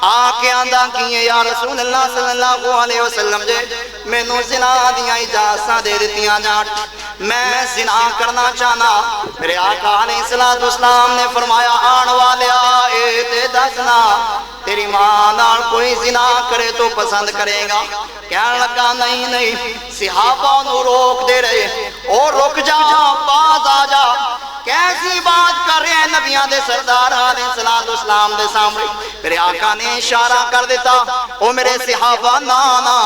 آکے آندہ کیے یا رسول اللہ صلی اللہ علیہ وسلم جے میں نو زنا دیاں اجازتاں دے دیتیاں جاٹ میں زنا کرنا چاہنا میرے آقا علیہ السلام نے فرمایا آن والے آئے تے دسنا تیری ماں نال کوئی زنا کرے تو پسند کرے گا کہنے لگا نہیں صحابہ نو روک دے رہے اور رک جا باز آ جا کیسی بات کر رہے ہیں نبیان دے سردار علیہ السلام دے سامنے میرے آقا نے اشارہ کر دیتا او میرے صحابہ نا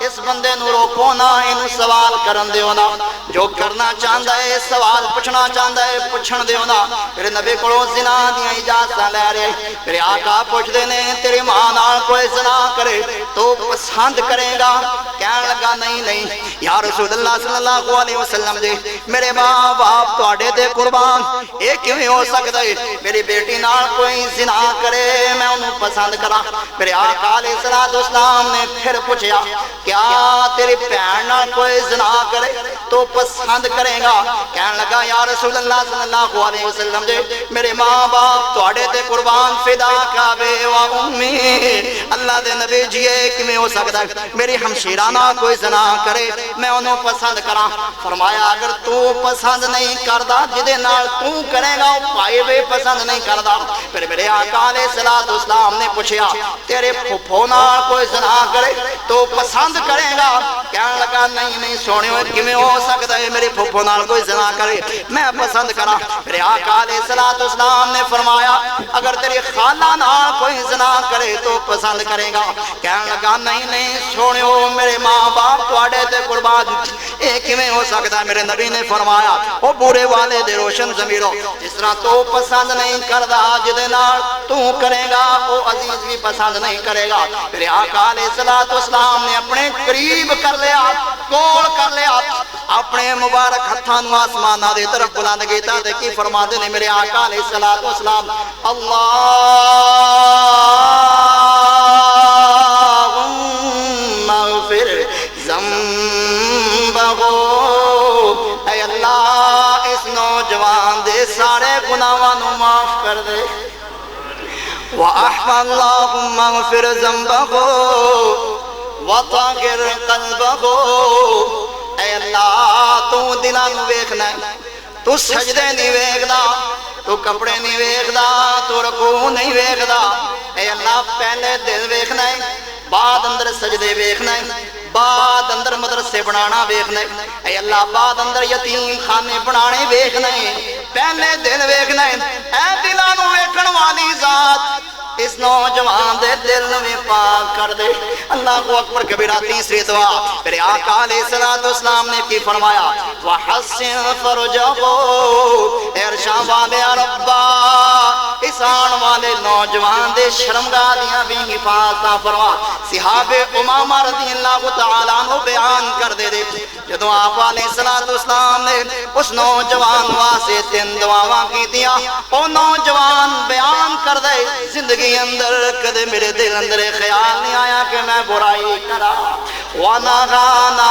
اس بندے نو روکو نا انہوں سوال کرن دیو نا جو کرنا چاہندہ ہے سوال پوچھنا چاہندہ ہے پوچھن دیو نا میرے نبی کڑو زنا دیاں اجازتاں لے رہے میرے آقا پوچھ دینے تیری ماں نال کوئی زنا کرے تو پسند کرے گا کہنے لگا نہیں نہیں یا رسول اللہ صلی اللہ علیہ وسلم جی میرے ماں باپ تواڈے تے قربان اے کیویں ہو سکدا ہے میری بیٹی نال کوئی زنا کرے میں انہوں پسند کرا میرے آقا علیہ السلام نے پھر پوچھا کیا تیری بہن نال کوئی زنا کرے تو پسند کرے گا کہنے لگا یا رسول اللہ صلی اللہ علیہ وسلم جی میرے ماں باپ تواڈے تے قربان فدا کعبے و امی اللہ دے نبی جی کیویں ہو سکدا ہے میری ہمشیرہ نال کوئی زنا کرے میں انہوں پسند کرا فرمایا اگر تو پسند نہیں کردا جدے نال تو کرے گا وہ پائے بھی پسند نہیں کردا پھر میرے آقا علیہ السلام نے پوچھا تیرے پھپھو نال کوئی زنا کرے تو پسند کرے گا کہنے لگا نہیں نہیں سونیو کیویں ہو سکدا ہے میرے پھپھو نال کوئی زنا کرے میں پسند کرا میرے آقا علیہ السلام نے فرمایا اگر تیری خالہ نال کوئی زنا کرے تو پسند کرے گا کہنے لگا نہیں نہیں سونیو میرے ماں باپ تواڈے تے قربان اے کیویں ہو سکدا ہے میرے نبی نے فرمایا او برے والے دے روشن ضمیرو جس طرح تو پسند نہیں کردا جدے نال تو کرے گا او عزیز بھی پسند نہیں کرے گا میرے آقا علیہ السلام نے اپنے قریب کر لیا کول کر لیا اپنے مبارک ہتھاں نوں آسماناں دے طرف بلند کیتا تے کی فرماندے نے میرے آقا علیہ السلام اللہم اغفر ذنبہ اے اللہ اس نوجوان دے سارے گناہاں نوں معاف کر دے وَأَحْفَ اللَّهُمَّ اغْفِرْ ذَنبَهُ وَطَهِّرْ قَلْبَهُ اے اللہ تو دلاں نوں ویکھنا تو سجدے نہیں ویکھدا تو کپڑے نہیں ویکھدا تو رکوع نہیں ویکھدا اے اللہ پہلے دل ویکھنا ہے بعد اندر سجدے ویکھنا ہے بعد اندر مدرسے بنانا ویکھنا ہے اے اللہ بعد اندر یتیم خانے بنانے ویکھنا ہے پہلے دل ویکھنا ہے اے دلاں نوں ویکھن والی ذات اس نوجوان دے دل میں پاک کر دے اللہ اکبر کبیرہ تیسری دعا میرے آقا علیہ السلام نے کی فرمایا وَحَسِّن فَرْجَهُ اے عرشاں والے ربا اس آن والے نوجوان دے شرمگاہ دیاں بھی حفاظتاں فرما صحاب امامہ رضی اللہ تعالیٰ عنہ بیان کر دے جدوں آپ علیہ السلام نے اس نوجوان واسے تین دعاواں کی دیا او نوجوان بیان کر دے زندگی اندر کدے میرے دل اندر خیال نہیں آیا کہ میں برائی کرا وَنَغَانَا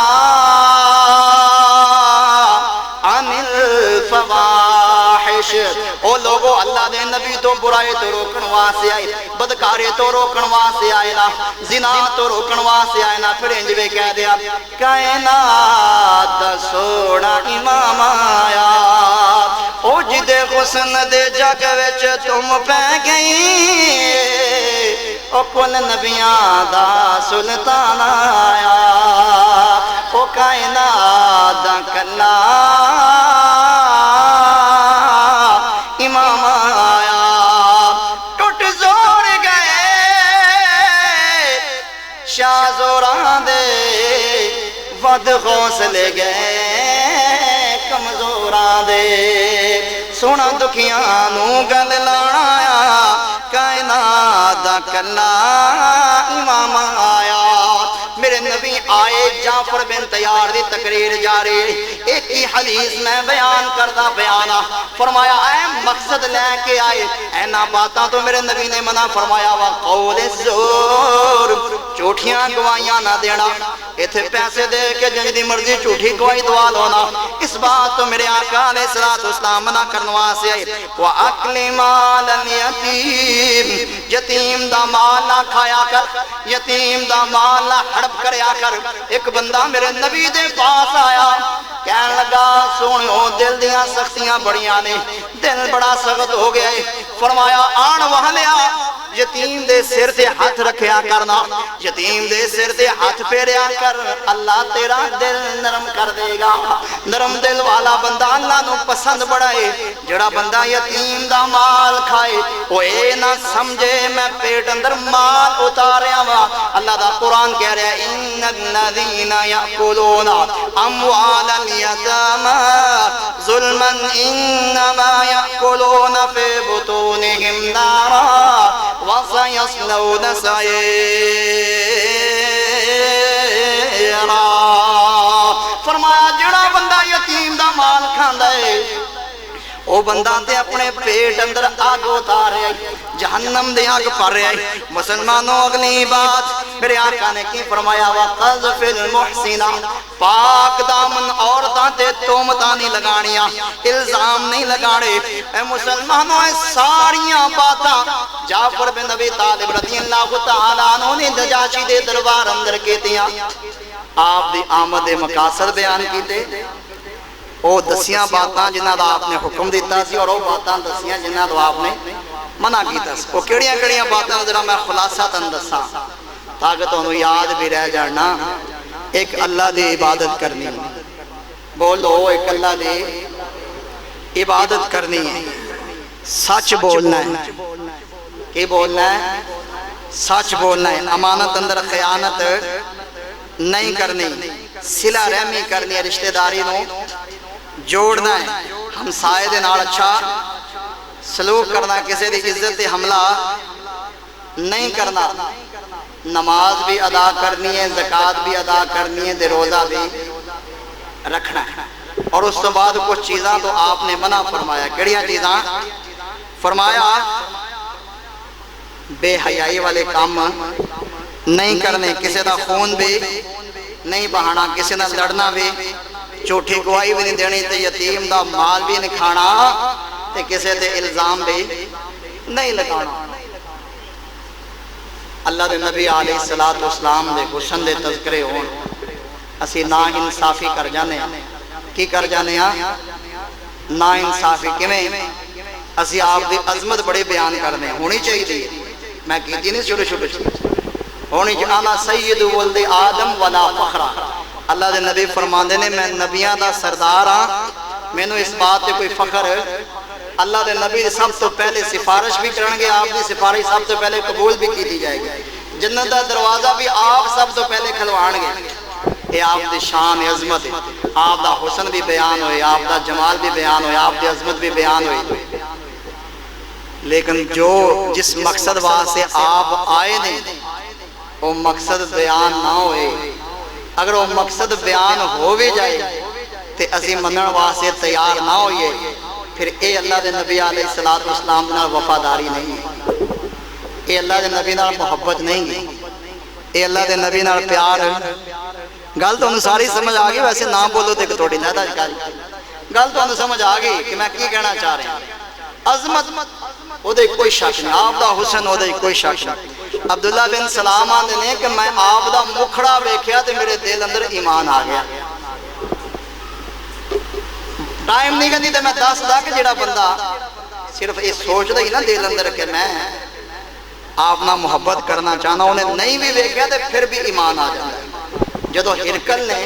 عَنِ الْفَوَاحِشِ او لوگو اللہ دے نبی تو برائی تو روکن واسے آئے بدکارے تو روکن واسے آئے نا زنا تو روکن واسے آئے نا پھر انجوے کہہ دیا کائنات دا سوڑا امام آیا او جدے حسن دے جگ وچ تم پہ گئی او کل نبیاں دا سلطان آیا او کائنات دا کلا امام آیا ٹوٹ زور گئے شاہ زوران دے ود حوصلے گئے کمزوران دے سونا دکھیاں نو گل لایا کائنات دا کلا امام آیا میرے نبی آئے جعفر بن تیار دی تقریر جاری ایک ہی حدیث میں بیان کردہ بیانا فرمایا اے مقصد لے کے آئے اے نا باتاں تو میرے نبی نے منع فرمایا وَقَوْلِ الزُّورِ جھوٹیاں گوائیاں نہ دینا ایتھے پیسے دے کے جنج دی مرضی جھوٹی گواہی دعا لونا اس بات تو میرے آقا علیہ السلام منع کرنوا سے آئے وَأَكْلِ مَالَ الْيَتِيمِ یتیم دا مال نہ کھایا کر یتیم دا مال نہ ہڑپ کریا کر ایک بندہ میرے نبی دے پاس آیا کہنے لگا سونیو دل دیاں سختیاں بڑیاں نے دل بڑا سخت ہو گیا ہے فرمایا آن وہاں لیا یتیم دے سر تے ہاتھ رکھیا کرنا یتیم دے سر تے ہاتھ پھیریا کر اللہ تیرا دل نرم کر دے گا نرم دل والا بندہ اللہ نو پسند بڑھائے جڑا بندہ یتیم دا مال کھائے وہ اے نہ سمجھے میں پیٹ اندر مال اتاریا وا اللہ دا قرآن کہہ رہا ہے ان الذین یأکلون اموال الیتامی ظلما انما یأکلون فی بطونہم نارا وَسَيَصْلَوْنَ سَعِيرًا مال کھاندا ہے او بندہ تے اپنے پیٹ اندر آگ اتار رہا ہے، جہنم دے آگ پھر رہا ہے۔ مسلمانوں اگلی بات میرے آقا نے کی فرمایا وَقَذْفِ الْمُحْسِنَ، پاک دامن عورتاں تے تہمتاں نہیں لگانیاں، الزام نہیں لگانے۔ اے مسلمانوں اے ساریاں باتاں جعفر بن ابی طالب رضی اللہ تعالیٰ عنہ نے نجاشی دے دربار اندر کیتیاں، آپ دی آمد مقاصد بیان کیتے، او دسیاں باتاں جنہ دا آپ نے حکم دیتا سی اور او باتاں دسیاں جنہ دا آپ نے منع کیتا سی۔ وہ کیڑیاں باتاں ذرا میں خلاصہ تن دساں تاکہ تو انہوں یاد بھی رہ جانا۔ ایک اللہ دی عبادت کرنی، بولو ایک اللہ دی عبادت کرنی ہے، سچ بولنا ہے، کی بولنا ہے؟ سچ بولنا ہے، امانت اندر خیانت نہیں کرنی، صلہ رحمی کرنی ہے، رشتہ داری نو جوڑنا ہے، ہمسائے دے نال اچھا سلوک کرنا، کسی دی عزت حملہ نہیں کرنا، نماز بھی ادا کرنی ہے، زکوٰۃ بھی ادا کرنی ہے، دے روزہ بھی رکھنا ہے۔ اور اس تو بعد کچھ چیزاں تو آپ نے منع فرمایا، کیڑیاں چیزاں فرمایا؟ بے حیائی والے کام نہیں کرنے، کسی دا خون بھی نہیں بہانا، کسی نہ لڑنا بھی، جھوٹی گواہی بھی نہیں دینی، تے یتیم دا مال بھی نہیں کھانا، تے کسی تے الزام بھی نہیں لگانا۔ اللہ دے نبی علیہ السلام دے گشن دے تذکرے ہون، اسی نا انصافی کر جانے، کی کر جانے ہاں؟ نا انصافی کیویں؟ اسی آپ دی عظمت بڑے بیان کرنے ہونی چاہیے دی، میں کیتی نہیں شروع ہونی چاہیے، انا سید ولد آدم ولا فخرہ۔ اللہ دے نبی فرماندے نے میں نبیاں دا سردار ہاں، میں نو اس بات تے کوئی فخر ہے۔ اللہ دے نبی سب تو پہلے سفارش بھی کرنگے، آپ دی سفارش سب تو پہلے قبول بھی کی دی جائے گی، جنت دا دروازہ بھی آپ سب تو پہلے کھلوانگے۔ یہ آپ دی شان عظمت ہے، آپ دا حسن بھی بیان ہوئے، آپ دا جمال بھی بیان ہوئے، آپ دی عظمت بھی بیان ہوئے، لیکن جو جس مقصد واسطے آپ آئے نہیں وہ مقصد بیان نہ ہوئے، اگر وہ مقصد بیان ہو بھی جائے تے اسی منن واسطے تیار نہ ہوئے، پھر اے اللہ دے نبی علیہ السلام نال وفاداری نہیں ہے، اے اللہ دے نبی نال محبت نہیں ہے، اے اللہ دے نبی نال پیار ہے۔ گل تو انہوں ساری سمجھ آگئی، ویسے نام بولو تے تھوڑی نہ گل تو انہوں سمجھ آگئی کہ میں کی کہنا چاہ رہے ہیں۔ عظمت وہ دے کوئی شک نہیں، آپ دا حسن وہ دے کوئی شک نہیں۔ عبداللہ بن سلام آندے نے کہ میں آپ دا مکھڑا بیکھیا تے میرے دل اندر ایمان آ گیا۔ ٹائم نہیں گندی تے میں دس دا کہ جڑا بندہ صرف یہ سوچ دا ہی نا دل اندر کہ میں آپ نہ محبت کرنا چاہنا، انہیں نہیں بھی بیکھیا تے پھر بھی ایمان آ جاتا ہے۔ جدو ہرکل نے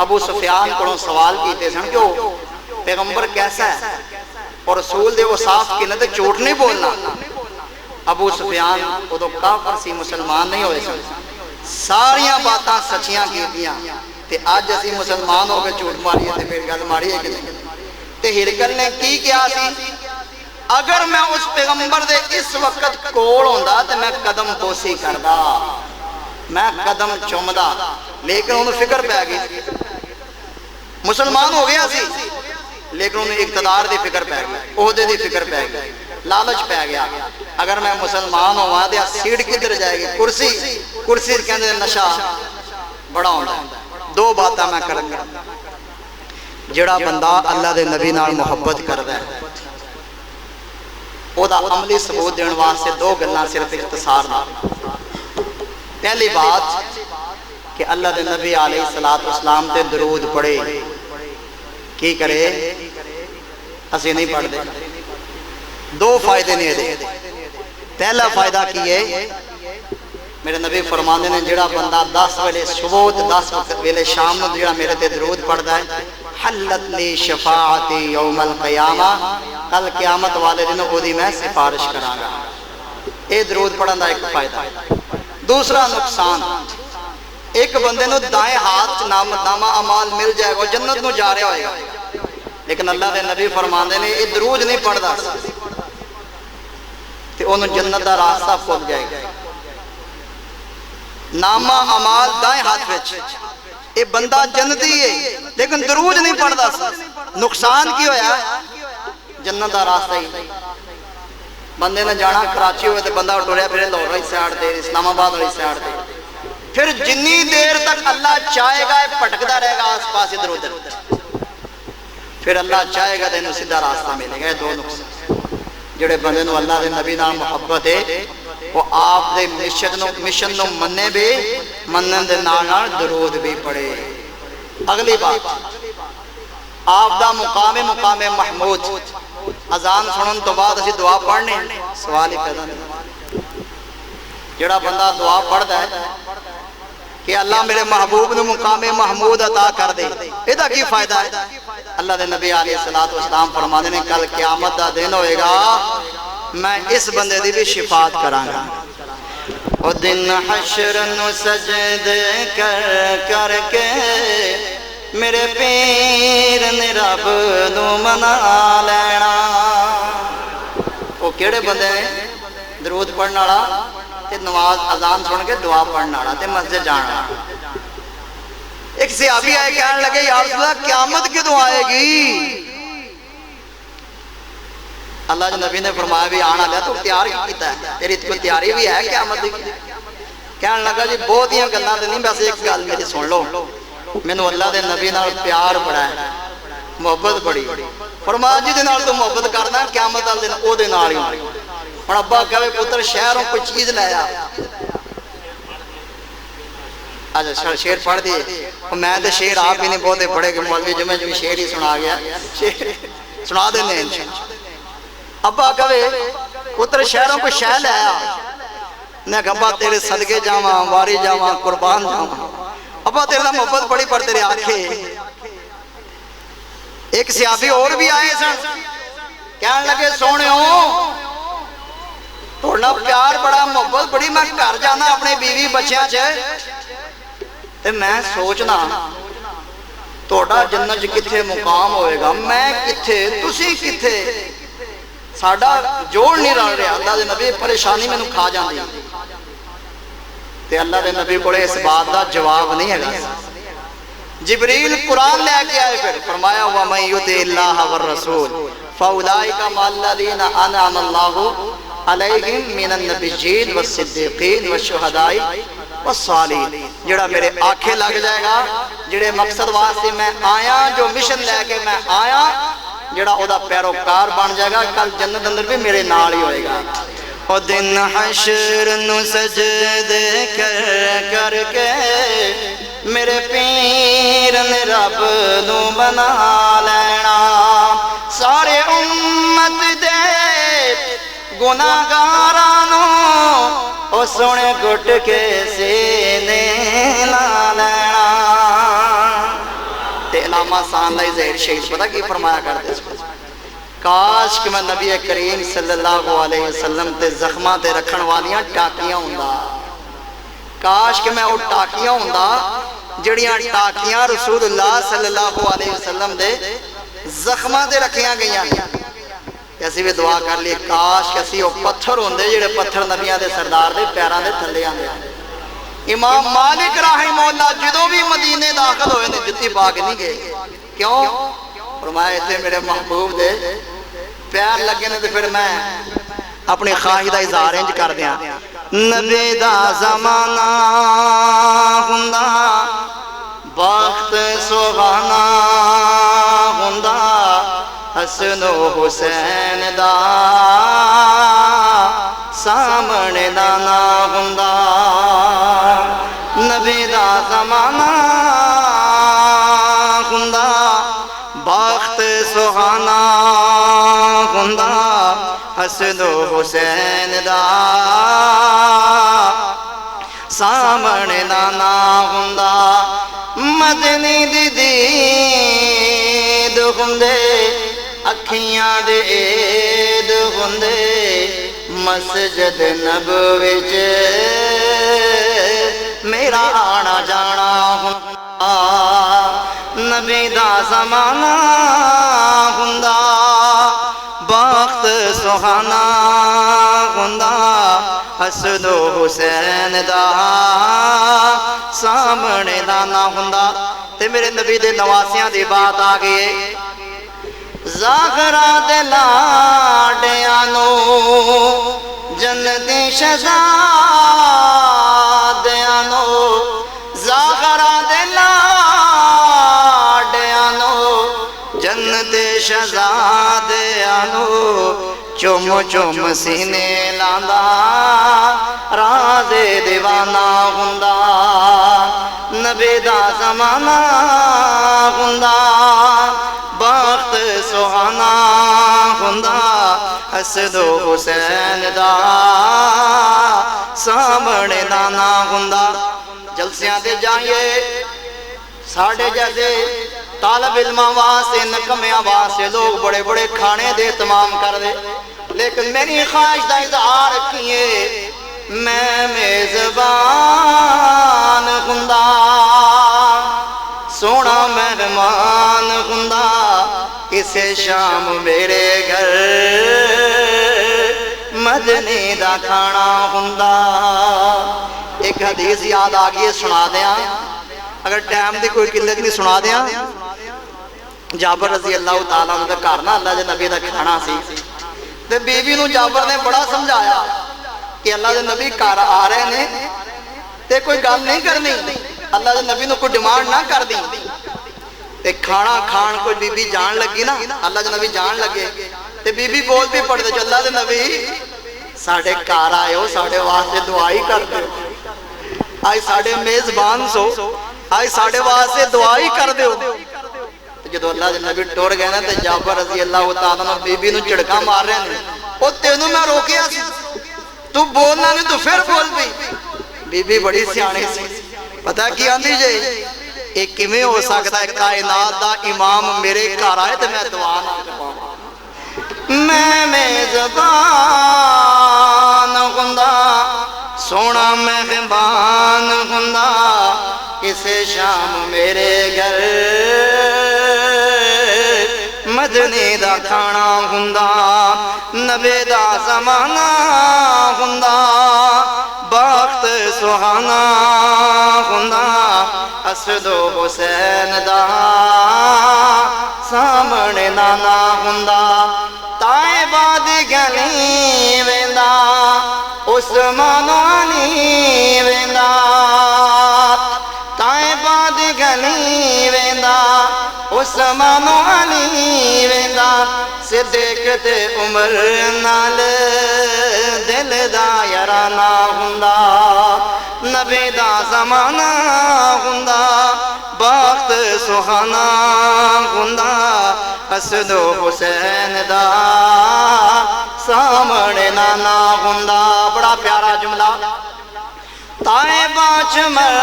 ابو سفیان کو سوال کیتے سن کہ وہ پیغمبر کیسا ہے اور رسول دے وہ صاف کی نہ تے جھوٹ نہیں بولنا، ابو سفیان وہ تو کافر سی، مسلمان نہیں ہوئے سن، ساریاں باتاں سچیاں کی دیا تے آج اسی مسلمان ہو گئے جھوٹ ماری تے پھر گل ماری ہے کہ نہیں۔ تے ہرکل نے کی کیا سی؟ اگر میں اس پیغمبر دے اس وقت کول ہوندا تے میں قدم بوسی کردا، میں قدم چومدا، لیکن انہوں فکر پہ گئی، مسلمان ہو گیا سی لیکن انہوں اقتدار دی فکر پہ گئی، عہدے دی فکر پہ گئی، لالچ پہ گیا، اگر میں مسلمان ہوا دیا سیٹ کدھر جائے گی، کرسی کے اندر نشہ بڑا ہوتا ہے۔ دو باتاں میں کرنگا، جڑا بندہ اللہ دے نبی نال محبت کردا ہے او دا عملی ثبوت دین واسطے دو گلاں صرف اختصار نہ۔ پہلی بات کہ اللہ دے نبی علیہ السلام تے درود پڑھے، کی کرے؟ اسی نہیں پڑھ دے۔ دو فائدے نے دے، پہلا فائدہ کی ہے میرے نبی فرمانے نے جڑا بندہ 10 ویلے صبح تے 10 ویلے شام نو جڑا میرے تے درود پڑھدا ہے، حلت لی شفاعتی یوم القیامہ، کل قیامت والے دن اودی میں سفارش کراں گا۔ اے درود پڑھن دا ایک فائدہ۔ دوسرا نقصان، ایک بندے نو دائیں ہاتھ نامہ اعمال مل جائے گا، جنت نو جا رہا ہوئے گا، لیکن اللہ دے نبی فرماندے نے یہ درود نہیں پڑھدا تے انہوں جنت دا راستہ کھل جائے گا۔ نامہ اعمال دائیں ہاتھ وچ، یہ بندہ جنتی ہے لیکن درود نہیں پڑھدا، نقصان کی ہویا جنت دا راستہ ہی بندے نے جانا کراچی ہوئے تے بندہ ٹریا پھرے لاہور والی سائڈ تے اسلام آباد والی سائڈ تے پھر جنی دیر تک اللہ چاہے گا پھٹکدا رہے گا آس پاس ادھر ادھر پھر اللہ چاہے گا تے انہوں سیدھا راستہ ملے گا. دو نقصان جڑے بندے نو اللہ دے نبی نال محبت ہے وہ آپ دے مشن نو منے بھی منن دے نال درود بھی پڑھے. اگلی بات آپ دا مقام محمود اذان سنن تو بعد اسی دعا پڑھنے سوال ہی پیدا نہیں. جڑا بندہ دعا پڑھدا ہے کہ اللہ میرے محبوب نو مقام محمود عطا کر دے ایدہ کی فائدہ ہے؟ اللہ دے نبی علیہ السلام فرمانے نے کل قیامت دا دن ہوئے گا میں اس بندے دی بھی شفاعت کراں گا. او دن حشر نو سجدے کر کے میرے پیر نے رب نو منا لینا. وہ کیڑے بندے ہیں؟ درود پڑھنا والا تے نماز اذان سن کے دعا پڑھنا والا تے مسجد جانا. ایک صحابی آئے کہنے لگے یا رسول اللہ قیامت کدوں آئے گی؟ اللہ جو نبی نے فرمایا بھی آنا لیا تو تیار کیتا ہے تیری کوئی تیاری بھی ہے قیامت کی؟ کہنے لگا جی بہت ہی گلاں تے نہیں بس ایک گل میری سن لو میں نے اللہ دے نبی نال پیار بڑا ہے محبت بڑی فرمایا جی دے نال تو محبت کرنا قیامت والے دن او دے نال ہی. ہن ابا کہے پتر شہروں کوئی چیز لے آ اچھا شعر پڑھ دیے میں تو شعر آپ ہی نہیں بہتے پڑھے کہ مولوی جمعہ جو شعر ہی سنا گیا سنا دینے انشاءاللہ. ابا کہے پتر شہروں کو شہ لے آ میں کہا ابا تیرے صدقے جاواں واری جاواں قربان جاواں ابا تیرے محبت بڑی پر تیرے آنکھیں. ایک صحابی اور بھی آئے سن کہنے لگے سونے ہو توڑنا پیار بڑا محبت بڑی میں گھر جانا اپنے بیوی بچیاں تے میں سوچنا توڑا جنت کتھے مقام ہوئے گا میں کتھے تسی کتھے ساڑھا جوڑ نہیں رہ رہا. اللہ دے نبی پریشانی میں نو کھا جان دیا تے اللہ دے نبی کو اس بات دا جواب نہیں ہے. جبریل قرآن لے کے آئے پھر فرمایا وَمَن يُطِعِ اللَّهَ وَالرَّسُولَ فَأُولَٰئِكَ مَعَ الَّذِينَ أَنْعَمَ اللَّهُ عَلَيْهِم مِّنَ النَّبِيِّينَ وَالصِّدِّيقِينَ وَالشُّهَدَاءِ والصالحین. جڑا میرے آنکھیں لگ جائے گا جڑے مقصد واسطے میں آیا جو مشن لے کے میں آیا جڑا او دا پیروکار بن جائے گا کل جنت اندر بھی میرے نال ہی ہوئے گا. او دن حشر نو سجدے کر کے میرے پیر نے رب نو بنا لینا. سارے امت دے گناہگارانو او سونے گھٹ کے سینے لا لینا. تے علامہ سان لائی زہر شہید پتہ کی فرمایا کرتے کاش کہ میں نبی کریم صلی اللہ علیہ وسلم تے زخمہ تے رکھن والیاں ٹاکیاں ہوندہ. کاش کہ میں وہ ٹاکیاں ہوندہ جڑیاں ٹاکیاں رسول اللہ صلی اللہ علیہ وسلم دے زخمہ تے رکھیاں گئیاں. کیسی بھی دعا کر لی کاش کیسی وہ پتھر ہوندے جڑے پتھر نبیاں دے سردار دے پیران دے تھلے آندے. امام مالک رحمہ اللہ جدوں بھی مدینے داخل ہوئے نے جتی باغ نہیں گئے. کیوں؟ فرمایا تھے میرے محبوب دے پیار لگے نے تو پھر میں اپنی خواہی دا اظہار انج کر دیا. نبی دا زمانہ ہوندا بخت سبحانہ ہوندا حسن و حسین دا سامنے دانا ہوندا. نبی دا زمانہ ہوندا بخت سہانا ہوندا حسن و حسین دا سامنے دانا ہوندا. مدنی دی دید ہوندے اکھیاں دے عید ہوندے مسجد نبوی وچ میرا آنا جانا ہوندا. نبی دا زمانہ ہوندا بخت سہانا ہوندا حسن و حسین دا سامنے دانا ہوندا. تے میرے نبی دے نواسیاں دی بات آ گئی زاغرا دے لاڈیاں نو جنتی شہزادیاں نو زاغرا دے لاڈیاں نو جنتی شہزادیاں نو چوم چوم سینے لاندا راز دیوانہ ہوندا نبی دا زمانہ ہوندا بخت سہانا ہوندا حسن و حسین دا سامنے نانا ہوندا جلسیاں دے جائیے ساڑھے جیسے طالب علماں واسطے نکمیاں واسطے لوگ بڑے بڑے کھانے دے تمام کر دے لیکن میری خواہش دا اظہار کیے میں میزبان ہوندا سونا مہمان ہوندا کسے شام میرے گھر مدنی دا کھانا ہوندا ایک حدیث یاد آگئی سنا دیاں اگر ٹائم دی کوئی قلت نہیں سنا دیاں جابر رضی اللہ تعالیٰ عنہ دا کارنا اللہ دے نبی دا کھانا سی تے بی بی نو جابر نے بڑا سمجھایا کہ اللہ دے نبی کار آ رہے نے تے کوئی گل نہیں کرنی اللہ دے نبی نو کوئی ڈیمانڈ نہ کر دی تے کھانا کھان کوئی بی بی جان لگی نا اللہ دے نبی جان لگے تے بی بی بول بھی پڑھ دے جو اللہ دے نبی ساڑھے کار آئے ہو ساڑھے واسطے دعائی کر دے آئی ساڑھے میزبان سو آئی ساڑھے واسطے دعائی کر دے ہو جدو اللہ دے نبی ٹور گئے نا تے جابر رضی اللہ تعالیٰ عنہ بی بی نو چڑکا مار رہے ہیں او تینوں میں روکیا سی تو بولنا نہیں تو پھر بول بھی بی بی بڑی سیانے سی پتہ کی آندھی جائے ایک کمیں ہو سکتا ہے کائنات دا امام میرے گھر آئے تو میں دعا نہ کرواؤں میں میزبان ہوندا سونا مہمان ہوندا کسے شام میرے گھر مدنی دا کھانا ہوندا نبی دا زمانہ ہوندا بخت سہانا ہوندا اسد و حسین دا سامنے نانا ہوندا طائبہ دی گلی ویندا عثمان علی ویندا طائبہ دی گلی ویندا عثمان علی ویندا صدیق تے عمر نال دل دا یارانہ ہوندا نبی دا زمانہ ہوندا بخت سہانا ہوندا حسن و حسین دا سامنے نانا ہوندا بڑا پیارا جملہ طائبہ چ مر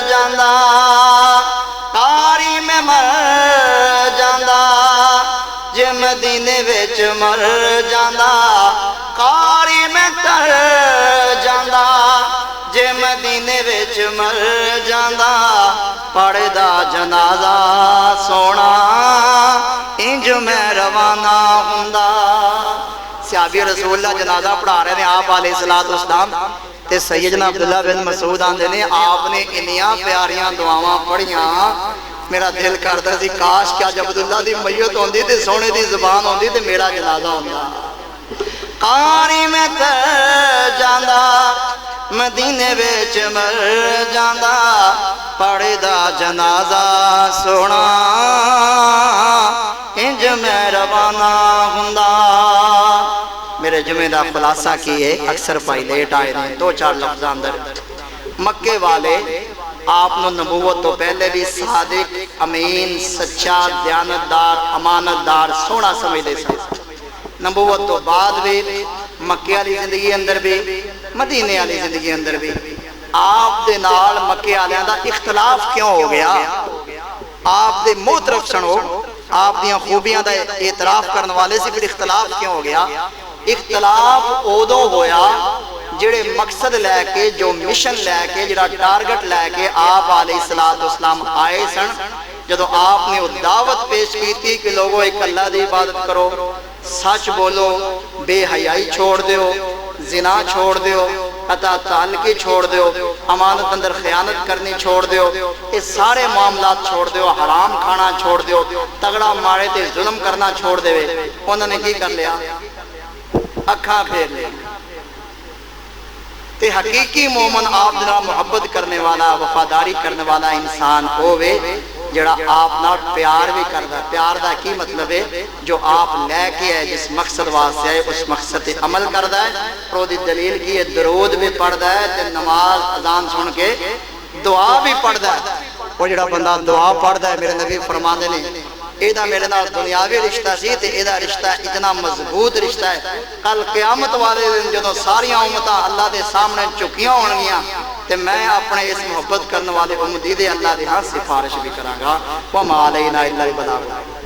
جاندا کاری میں مر جاندا جے مدینے وچ مر جاندا کاری میں تر جاندا جے مدینے وچ مر جاندا پڑھدا جنازہ سونا انج میں روانہ ہوندا صحابی رسول اللہ جنازہ پڑھا رہے ہیں آپ علیہ السلام تے سیدنا عبداللہ بن مسعود آندے نے آپ نے انیاں پیاریاں دعاواں پڑھیاں میرا دل کرتا سی کاش کیا جب عبداللہ دی میت ہوندی تے سونے دی زبان ہوندی تے میرا جنازہ ہوندا قاری میں تے جاندا مدینے وچ مر جاندا پڑھدا جنازہ سونا انج میں روانہ ہوندا میرے جمعہ دا خلاصہ کیے اکثر پائی لیٹ آئے ہیں دو چار لفظ اندر مکے والے آپ نے نبوت تو پہلے بھی صادق امین سچا دیانتدار امانتدار سونا سمجھ دے سکتے نبوت تو بعد بھی مکے والی زندگی اندر بھی مدینے والی زندگی اندر بھی آپ دے نال مکے والیاں دا اختلاف کیوں ہو گیا آپ دے موترف سنو آپ دیاں خوبیاں دا اعتراف کرنے والے سے پھر اختلاف کیوں ہو گیا اختلاف اودو ہویا جڑے مقصد لے کے جو مشن لے کے جڑا ٹارگٹ لے کے آپ علیہ السلام آئے سن جدو آپ نے دعوت پیش کی تھی کہ لوگوں ایک اللہ دی عبادت کرو سچ بولو بے حیائی چھوڑ دیو زنا چھوڑ دیو، قطع تعلقی چھوڑ دیو، امانت اندر خیانت کرنی چھوڑ دیو، یہ سارے معاملات چھوڑ دیو، حرام کھانا چھوڑ دیو، تگڑا مارے تے ظلم کرنا چھوڑ دے۔ انہوں نے کی کر لیا؟ اکھاں پھیر لیا۔ تے حقیقی مومن آپ جناب محبت کرنے والا، وفاداری کرنے والا انسان ہووے جڑا آپ نال پیار بھی کردا ہے۔ پیار دا کی مطلب ہے؟ جو آپ لے کے ہے، جس مقصد واسطے ہے، اس مقصد تے عمل کردا ہے۔ اور دی دلیل کی ہے، درود بھی پڑھدا ہے تے نماز اذان سن کے دعا بھی پڑھدا ہے۔ اور جڑا بندہ دعا پڑھدا ہے، میرے نبی فرماندے نے ایدہ میرے نال دنیاوی رشتہ سی تے ایدہ رشتہ اتنا مضبوط رشتہ ہے، کل قیامت والے دن جدوں ساریاں امتاں اللہ دے سامنے چکیاں ہونگیاں تے میں اپنے اس محبت کرنے والے امتی دے اللہ دے ہاں سفارش بھی کراں گا۔ وَمَا عَلَيْنَا إِلَّا الْبَلَاغُ۔